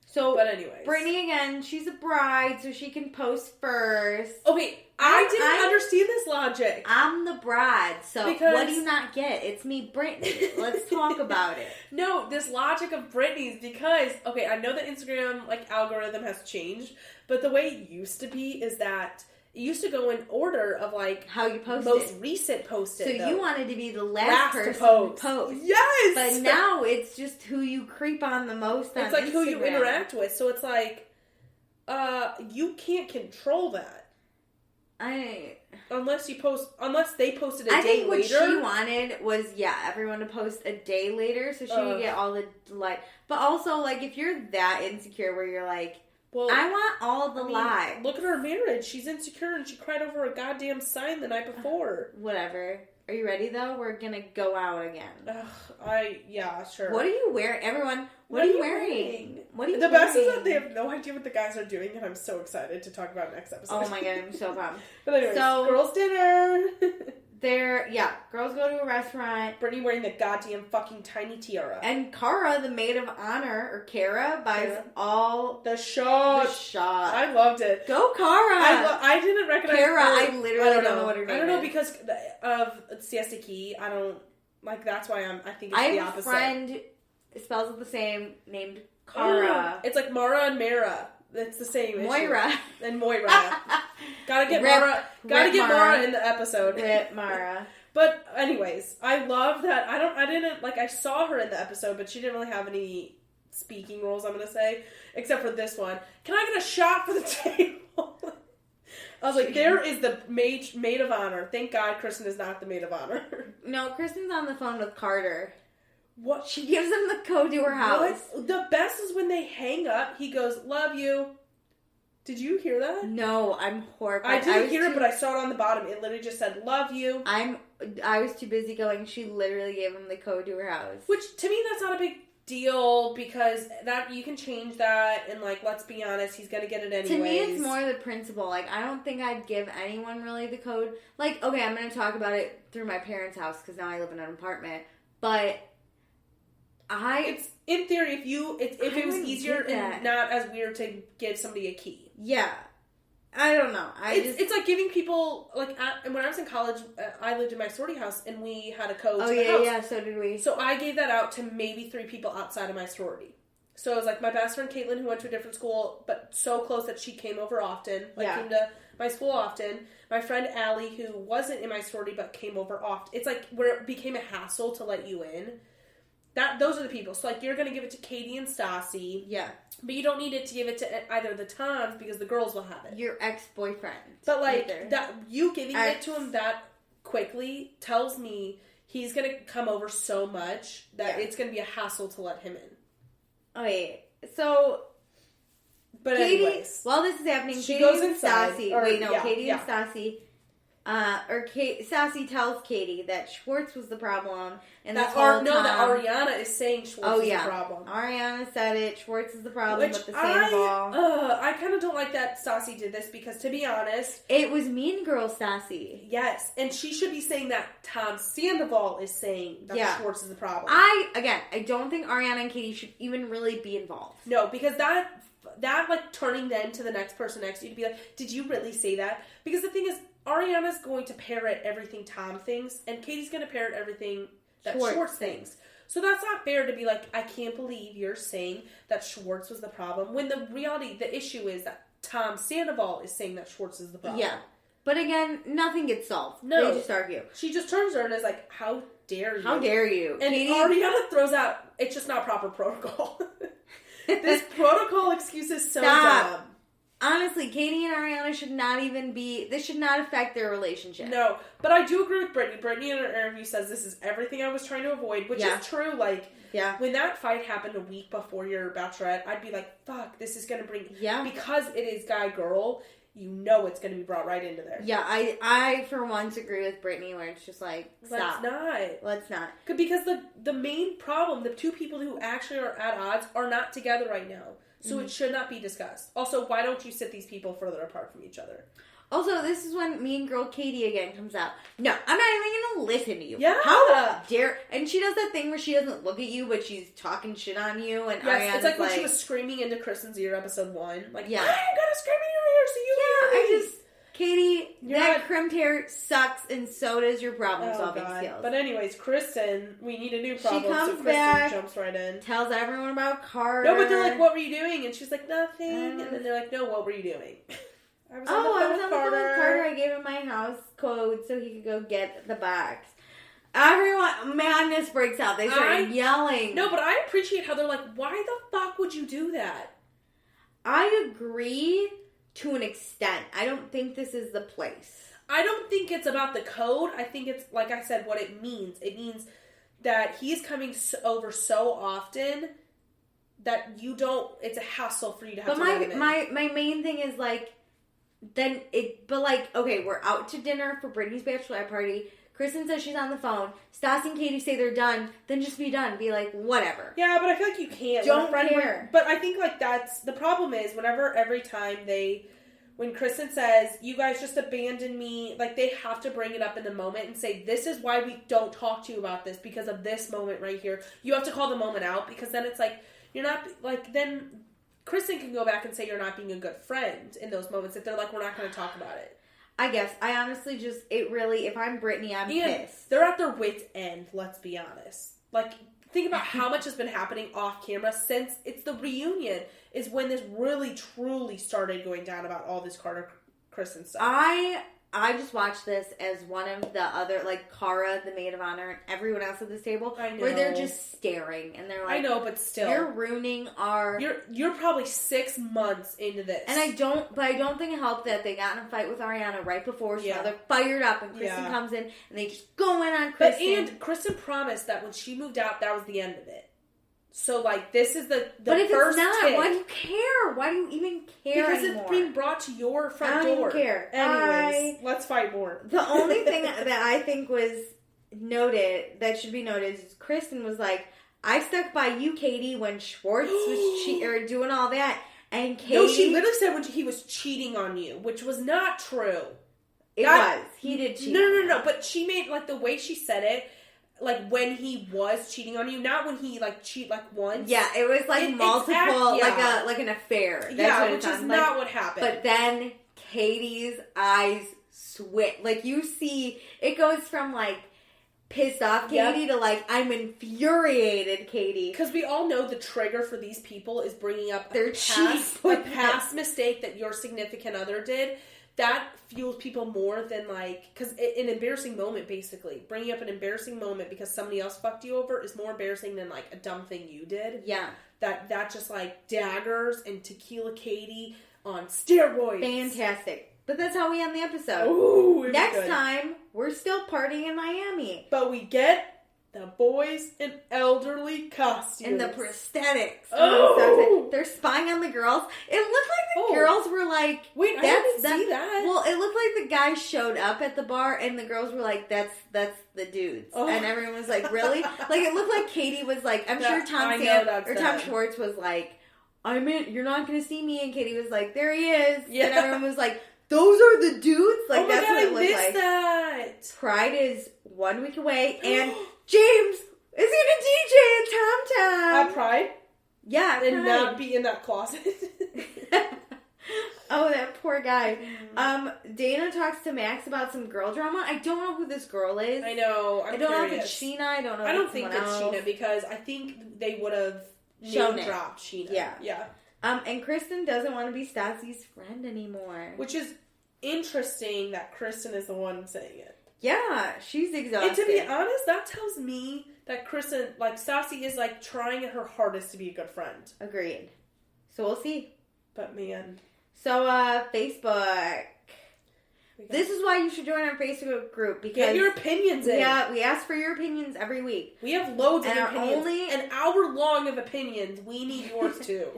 So, but anyways, Brittany again, she's a bride, so she can post first. Okay, I didn't understand this logic. I'm the bride, so what do you not get? It's me, Brittany. Let's talk about it. No, this logic of Brittany's because, okay, I know the Instagram, like, algorithm has changed, but the way it used to be is that it used to go in order of, like, how you posted. Most recent posted. So you wanted to be the last person to post. Yes! But now it's just who you creep on the most on Instagram. It's like who you interact with. So it's like, you can't control that. Unless they posted a day later. I think what she wanted was, everyone to post a day later so she could get all the, like... But also, like, if you're that insecure where you're like... Well, I want all the lives. Look at her marriage. She's insecure and she cried over a goddamn sign the night before. Whatever. Are you ready, though? We're gonna go out again. Sure. What are you wearing? Everyone, what are you wearing? What are you wearing? The best is that they have no idea what the guys are doing, and I'm so excited to talk about next episode. Oh my god, I'm so pumped. But anyways, girls' dinner. Girls go to a restaurant. Brittany wearing the goddamn fucking tiny tiara. And Cara, the maid of honor, or Kara, buys all the shot. I loved it. Go, Cara! I didn't recognize Kara. I literally don't know what her name is. I don't know because of Stassi. I don't, like, that's why I think it's the opposite. I have a friend, spells it the same, named Cara. It's like Mara and Mara. It's the same. Moira. Issue. And Moira. Gotta get Mara in the episode. Rip Mara. But anyways, I love that. I saw her in the episode, but she didn't really have any speaking roles, I'm gonna say. Except for this one. Can I get a shot for the table? I was like, there is the maid of honor. Thank God Kristen is not the maid of honor. No, Kristen's on the phone with Carter. What? She gives him the code to her house. What? The best is when they hang up, he goes, love you. Did you hear that? No, I'm horrified. I didn't hear it, but I saw it on the bottom. It literally just said, love you. I was too busy going, she literally gave him the code to her house. Which, to me, that's not a big deal, because that you can change that, and, like, let's be honest, he's gonna get it anyways. To me, it's more the principle. Like, I don't think I'd give anyone really the code. Like, okay, I'm gonna talk about it through my parents' house, because now I live in an apartment, but... It's in theory, if it was easier and not as weird to give somebody a key. Yeah. I don't know. It's like giving people, like, when I was in college, I lived in my sorority house, and we had a code to the house. Oh, yeah, so did we. So I gave that out to maybe 3 people outside of my sorority. So it was like my best friend Caitlin, who went to a different school, but so close that she came over often. Came to my school often. My friend Allie, who wasn't in my sorority, but came over often. It's like where it became a hassle to let you in. Those are the people. So, like, you're going to give it to Katie and Stassi. Yeah. But you don't need it to give it to either the Toms, because the girls will have it. Your ex-boyfriend. But, like, that you giving it to him that quickly tells me he's going to come over so much that it's going to be a hassle to let him in. Okay, so... But Katie, anyways. while this is happening, she Katie goes and inside. Stassi... Katie and Stassi... Stassi tells Katie that Schwartz was the problem, and that Ariana is saying Schwartz is the problem. Ariana said it. Schwartz is the problem with the Sandoval. I kind of don't like that Stassi did this because, to be honest, it was Mean Girl Stassi. Yes, and she should be saying that Tom Sandoval is saying that Schwartz is the problem. I don't think Ariana and Katie should even really be involved. No, because that like turning then to the next person next to you to be like, did you really say that? Because the thing is, Ariana's going to parrot everything Tom thinks, and Katie's going to parrot everything that Schwartz thinks. So that's not fair to be like, I can't believe you're saying that Schwartz was the problem, when the reality, the issue is that Tom Sandoval is saying that Schwartz is the problem. Yeah. But again, nothing gets solved. No. They just argue. She just turns to her and is like, how dare you? How dare you? And Katie... Ariana throws out, it's just not proper protocol. This protocol excuse is so dumb. Honestly, Katie and Ariana should not even be... This should not affect their relationship. No, but I do agree with Brittany. Brittany in her interview says this is everything I was trying to avoid, which is true. Like, when that fight happened a week before your bachelorette, I'd be like, fuck, this is going to bring... Yeah. Because it is guy-girl, you know it's going to be brought right into there. Yeah, I for once agree with Brittany where it's just like, stop. Let's not. Because the main problem, the two people who actually are at odds are not together right now. So it should not be discussed. Also, why don't you sit these people further apart from each other? Also, this is when Mean Girl Katie again comes out. No, I'm not even going to listen to you. Yeah. How dare... And she does that thing where she doesn't look at you, but she's talking shit on you. And yes, it's like when she was screaming into Kristen's ear, episode 1. Like, yeah. I'm going to scream in your ear so you hear me. Katie, that crimped hair sucks, and so does your problem-solving skills. But anyways, Kristen, we need a new problem. She comes so Kristen back, jumps right in, tells everyone about Carter. No, but they're like, "What were you doing?" And she's like, "Nothing." And then they're like, "No, what were you doing?" I was on the phone with Carter. I gave him my house code so he could go get the box. Everyone, madness breaks out. They start yelling. No, but I appreciate how they're like, "Why the fuck would you do that?" I agree. To an extent. I don't think this is the place. I don't think it's about the code. I think it's, like I said, what it means. It means that he's coming over so often that you don't... It's a hassle for you to have to let him in. My main thing is, like... Then it... But, like, okay, we're out to dinner for Brittany's bachelorette party. Kristen says she's on the phone. Stassi and Katie say they're done. Then just be done. Be like, whatever. Yeah, but I feel like you can't. Don't care. But I think, like, that's... The problem is, every time when Kristen says, you guys just abandoned me, like, they have to bring it up in the moment and say, this is why we don't talk to you about this, because of this moment right here. You have to call the moment out, because then it's like, you're not, like, then Kristen can go back and say you're not being a good friend in those moments if they're like, we're not going to talk about it. I guess. I honestly just, if I'm Brittany, I'm pissed. They're at their wits' end, let's be honest. Like, think about how much has been happening off camera since it's the reunion is when this really, truly started going down about all this Carter Kristen stuff. I just watched this as one of the other, like, Cara, the maid of honor, and everyone else at this table, where they're just staring, and they're like, I know, but still. You're ruining our... You're probably 6 months into this. And I don't think it helped that they got in a fight with Ariana right before, so now they're fired up, and Kristen comes in, and they just go in on Kristen. And Kristen promised that when she moved out, that was the end of it. So, like, this is the but if first it's not, tip. why do you care? Why do you even care Because anymore? it's being brought to your front door. I don't care. Anyways, let's fight more. The only thing that I think was noted, that should be noted, is Kristen was like, I stuck by you, Katie, when Schwartz was doing all that. And Katie... No, she literally said when he was cheating on you, which was not true. It was. He did cheat. No. But she made, like, the way she said it, like, when he was cheating on you, not when he, like, cheat, like, once. Yeah, it was, like, multiple, like an affair. That's which is not what happened. But then Katie's eyes switch. Like, you see, it goes from, like, pissed off Katie to, like, I'm infuriated Katie. Because we all know the trigger for these people is bringing up their past mistake that your significant other did. That fuels people more than, like... Because an embarrassing moment, basically. Bringing up an embarrassing moment because somebody else fucked you over is more embarrassing than, like, a dumb thing you did. Yeah. That just, like, daggers and Tequila Katie on steroids. Fantastic. But that's how we end the episode. Ooh, Next time, we're still partying in Miami. But we get the boys in elderly costumes. And the prosthetics. Oh! They're spying on the girls. It looked like the girls were like... Wait, I didn't see that. Well, it looked like the guys showed up at the bar and the girls were like, that's the dudes. Oh. And everyone was like, really? Like, it looked like Katie was like... I'm sure Tom Schwartz was like, you're not going to see me. And Katie was like, there he is. Yeah. And everyone was like... Those are the dudes? Like, that's what it looked like. That. Pride is 1 week away, and James is going to DJ at Tom Tom. At Pride? Yeah, at and not be in that closet. Oh, that poor guy. Dana talks to Max about some girl drama. I don't know who this girl is. I know. I don't know if it's Sheena. I don't know. I don't think it's Sheena because I think they would have name-dropped Sheena. Yeah. And Kristen doesn't want to be Stassi's friend anymore. Which is interesting that Kristen is the one saying it. Yeah, she's exhausted. And to be honest, that tells me that Kristen, like, Stassi is, like, trying her hardest to be a good friend. Agreed. So we'll see. But, man. So, Facebook. This is why you should join our Facebook group. Because get your opinions in. Yeah, we ask for your opinions every week. We have loads of opinions. An hour long of opinions. We need yours, too.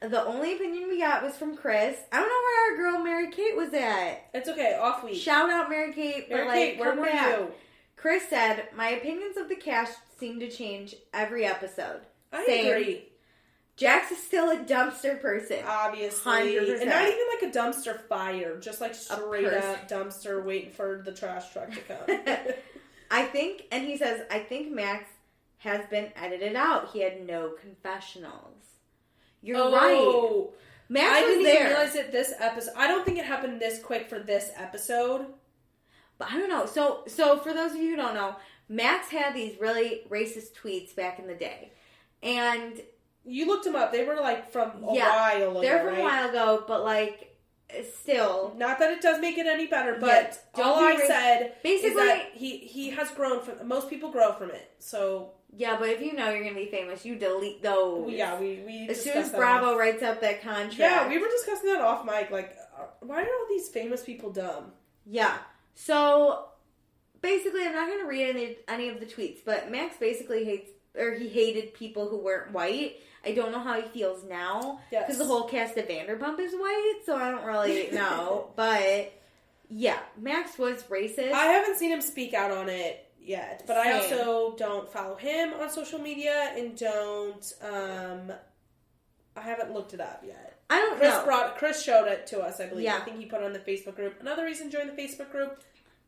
The only opinion we got was from Chris. I don't know where our girl Mary Kate was at. It's okay, off week. Shout out Mary Kate. Mary Kate, where were you? Chris said, my opinions of the cast seem to change every episode. I agree. Jax is still a dumpster person. Obviously. 100%. And not even like a dumpster fire. Just like straight up dumpster waiting for the trash truck to come. I think, and he says, I think Max has been edited out. He had no confessionals. You're right. Max I was didn't there. even realize it this episode. I don't think it happened this quick for this episode. But I don't know. So for those of you who don't know, Max had these really racist tweets back in the day. And... you looked them up. They were like from a while ago, they're from a while ago, but like, still. Not that it does make it any better, but all I said is that he has grown from... most people grow from it, so... yeah, but if you know you're going to be famous, you delete those. Yeah, we as soon as Bravo writes up that contract. Yeah, we were discussing that off mic. Like, why are all these famous people dumb? Yeah. So, basically, I'm not going to read any of the tweets, but Max basically hated people who weren't white. I don't know how he feels now. Yes. Because the whole cast of Vanderpump is white, so I don't really know. But, yeah, Max was racist. I haven't seen him speak out on it yet, but I also don't follow him on social media and don't I haven't looked it up yet. I don't know. Chris showed it to us, I believe. Yeah. I think he put it on the Facebook group. Another reason to join the Facebook group.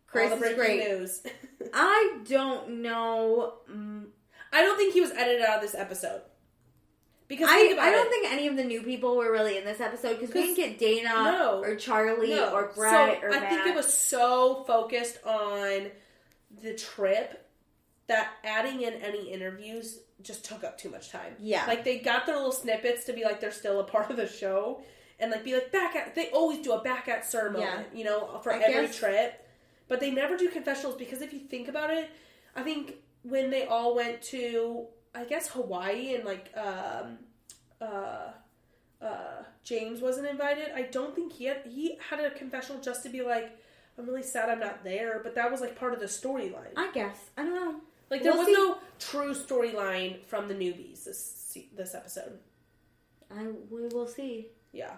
Chris all the is great. News. I don't know. I don't think he was edited out of this episode. Because I don't think any of the new people were really in this episode because we didn't get Dana or Charlie or Brett or Matt. I think it was so focused on the trip that adding in any interviews just took up too much time. Yeah. Like, they got their little snippets to be like they're still a part of the show and like be like they always do a back at Sir moment, you know, for every trip. But they never do confessionals because if you think about it, I think when they all went to, I guess, Hawaii and like James wasn't invited, I don't think he had a confessional just to be like, I'm really sad I'm not there, but that was like part of the storyline. I guess. I don't know. Like, there was no true storyline from the newbies this episode. We will see. Yeah.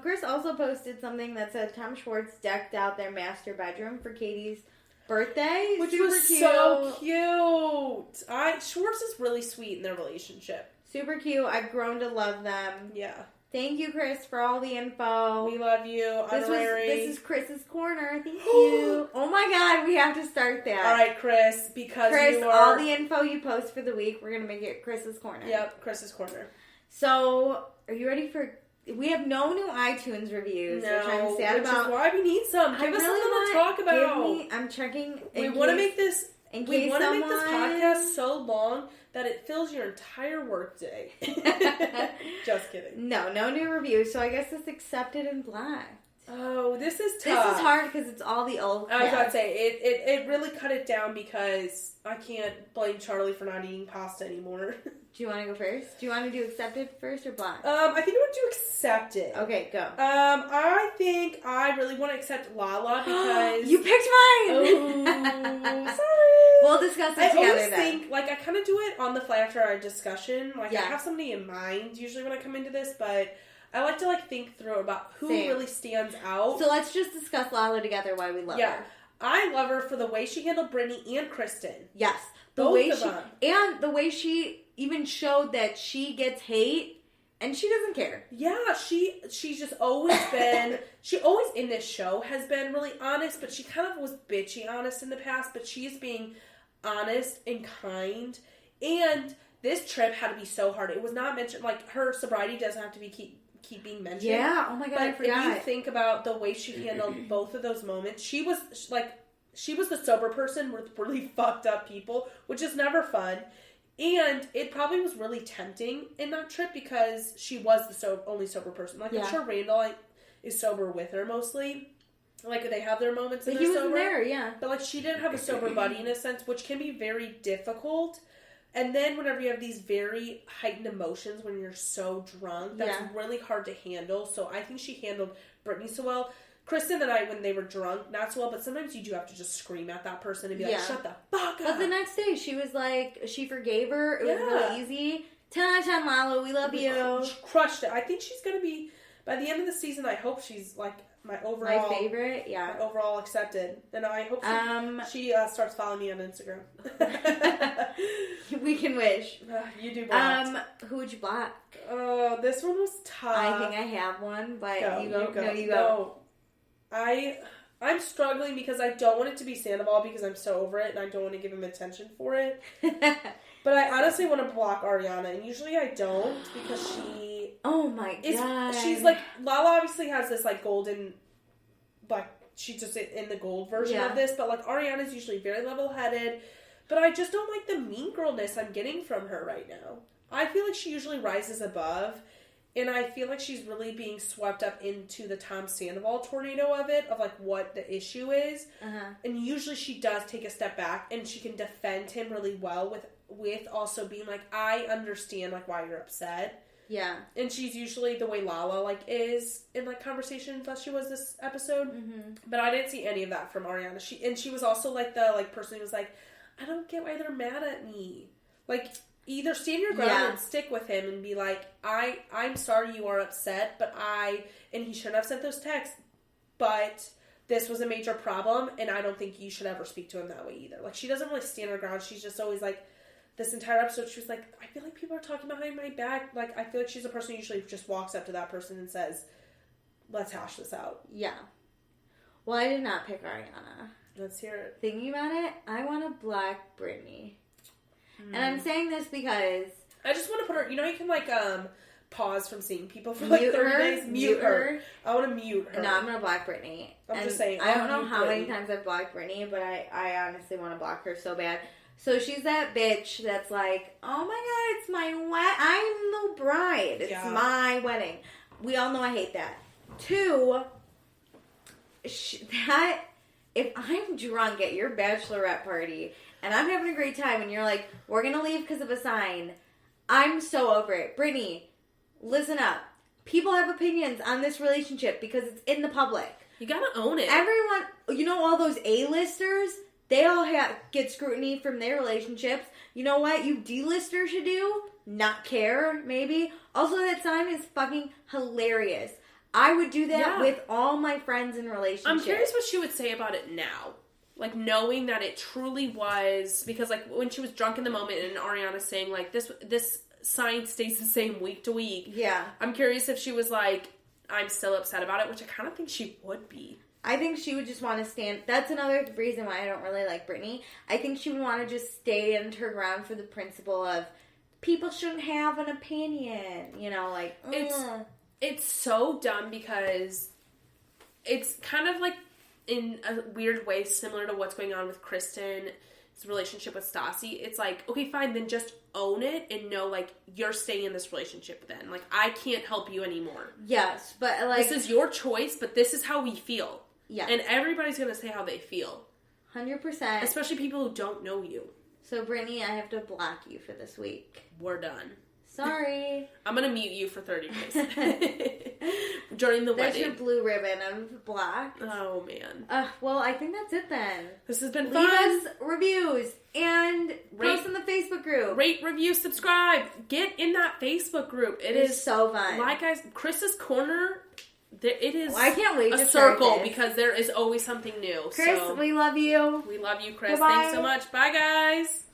Chris also posted something that said Tom Schwartz decked out their master bedroom for Katie's birthday. Which was cute. So cute. Schwartz is really sweet in their relationship. Super cute. I've grown to love them. Yeah. Thank you, Chris, for all the info. We love you. This is Chris's Corner. Thank you. Oh my God, we have to start that. All right, Chris, because all the info you post for the week, we're going to make it Chris's Corner. Yep, Chris's Corner. So, are you ready for... we have no new iTunes reviews, which I'm sad about. Which is why we need some. Give us something to talk about. I'm checking... We want to make this podcast so long that it fills your entire workday. Just kidding. No new reviews, so I guess it's accepted and blacked. Oh, this is tough. This is hard because it's all the old cast. I was about to say, it really cut it down because I can't blame Charlie for not eating pasta anymore. Do you want to go first? Do you want to do accepted first or block? I think I want to do accepted. Okay, go. I think I really want to accept Lala because... You picked mine! Oh, sorry. We'll discuss it together then. I think, I kind of do it on the fly after our discussion. I have somebody in mind usually when I come into this, but... I like to, think through about who really stands out. So let's just discuss Lala together, why we love her. I love her for the way she handled Brittany and Kristen. Yes. Both of them. And the way she even showed that she gets hate, and she doesn't care. Yeah, she's just always been... She always, in this show, has been really honest, but she kind of was bitchy honest in the past, but she's being honest and kind. And this trip had to be so hard. It was not mentioned... her sobriety doesn't have to be keep being mentioned. Yeah, oh my god, I forgot. If you think about the way she handled both of those moments, she was the sober person with really fucked up people, which is never fun. And it probably was really tempting in that trip because she was the only sober person. I'm sure Randall is sober with her mostly. They have their moments and they're sober. He was there, yeah. But she didn't have a sober buddy in a sense, which can be very difficult. And then whenever you have these very heightened emotions when you're so drunk, that's really hard to handle. So I think she handled Brittany so well. Kristen and I, when they were drunk, not so well, but sometimes you do have to just scream at that person and be like, shut the fuck up. But the next day, she was she forgave her. It was really easy. 10 out of 10, Lala. We love you. She crushed it. I think she's going to be, by the end of the season, I hope she's my overall... My favorite, yeah. My overall accepted. And I hope she starts following me on Instagram. We can wish. You do block. Who would you block? This one was tough. I think I have one, but you go. No, you go. I'm struggling because I don't want it to be Sandoval because I'm so over it and I don't want to give him attention for it. But I honestly want to block Ariana, and usually I don't because she... Oh my god. She's Lala obviously has this golden... she's just in the gold version of this, but Ariana's usually very level-headed. But I just don't like the mean girlness I'm getting from her right now. I feel like she usually rises above, and I feel like she's really being swept up into the Tom Sandoval tornado of it, of what the issue is. Uh-huh. And usually she does take a step back, and she can defend him really well with also being I understand why you're upset. Yeah. And she's usually the way Lala is in conversations that she was this episode. Mm-hmm. But I didn't see any of that from Ariana. She was also the person who was I don't get why they're mad at me. Either stand your ground and stick with him and be I'm sorry you are upset, and he shouldn't have sent those texts, but this was a major problem, and I don't think you should ever speak to him that way either. She doesn't really stand her ground. She's just always this entire episode, she was I feel like people are talking behind my back. I feel like she's a person who usually just walks up to that person and says, let's hash this out. Yeah. Well, I did not pick Ariana. Let's hear it. Thinking about it, I want to block Brittany. And I'm saying this because... I just want to put her... You can, pause from seeing people for, 30 days. Mute her. I want to mute her. No, I'm going to block Brittany. I'm just saying. I don't know how many times I've blocked Brittany, but I honestly want to block her so bad. So she's that bitch that's oh my god, it's my I'm the bride. It's my wedding. We all know I hate that. 2, if I'm drunk at your bachelorette party and I'm having a great time and you're we're going to leave because of a sign, I'm so over it. Brittany, listen up. People have opinions on this relationship because it's in the public. You gotta own it. Everyone, all those A-listers, they all get scrutiny from their relationships. You know what you D-listers should do? Not care, maybe. Also, that sign is fucking hilarious. I would do that with all my friends in relationships. I'm curious what she would say about it now. Knowing that it truly was... Because, when she was drunk in the moment and Ariana saying, this sign stays the same week to week. Yeah. I'm curious if she was I'm still upset about it, which I kind of think she would be. I think she would just want to stand... That's another reason why I don't really like Brittany. I think she would want to just stay in her ground for the principle of people shouldn't have an opinion. It's so dumb because it's kind of in a weird way similar to what's going on with Kristen relationship with Stassi, it's like, okay, fine, then just own it and know, like, you're staying in this relationship then. Like, I can't help you anymore. Yes, but, like... This is your choice, but this is how we feel. Yes. And everybody's going to say how they feel. 100%. Especially people who don't know you. So, Brittany, I have to block you for this week. We're done. Sorry. I'm going to mute you for 30 days. During the wedding. There's your blue ribbon of black. Oh, man. Well, I think that's it then. This has been Leave fun. us reviews and post in the Facebook group. Rate, review, subscribe. Get in that Facebook group. It is so fun. Like Chris's Corner, it is I can't wait a circle because there is always something new. Chris, we love you. We love you, Chris. Goodbye. Thanks so much. Bye, guys.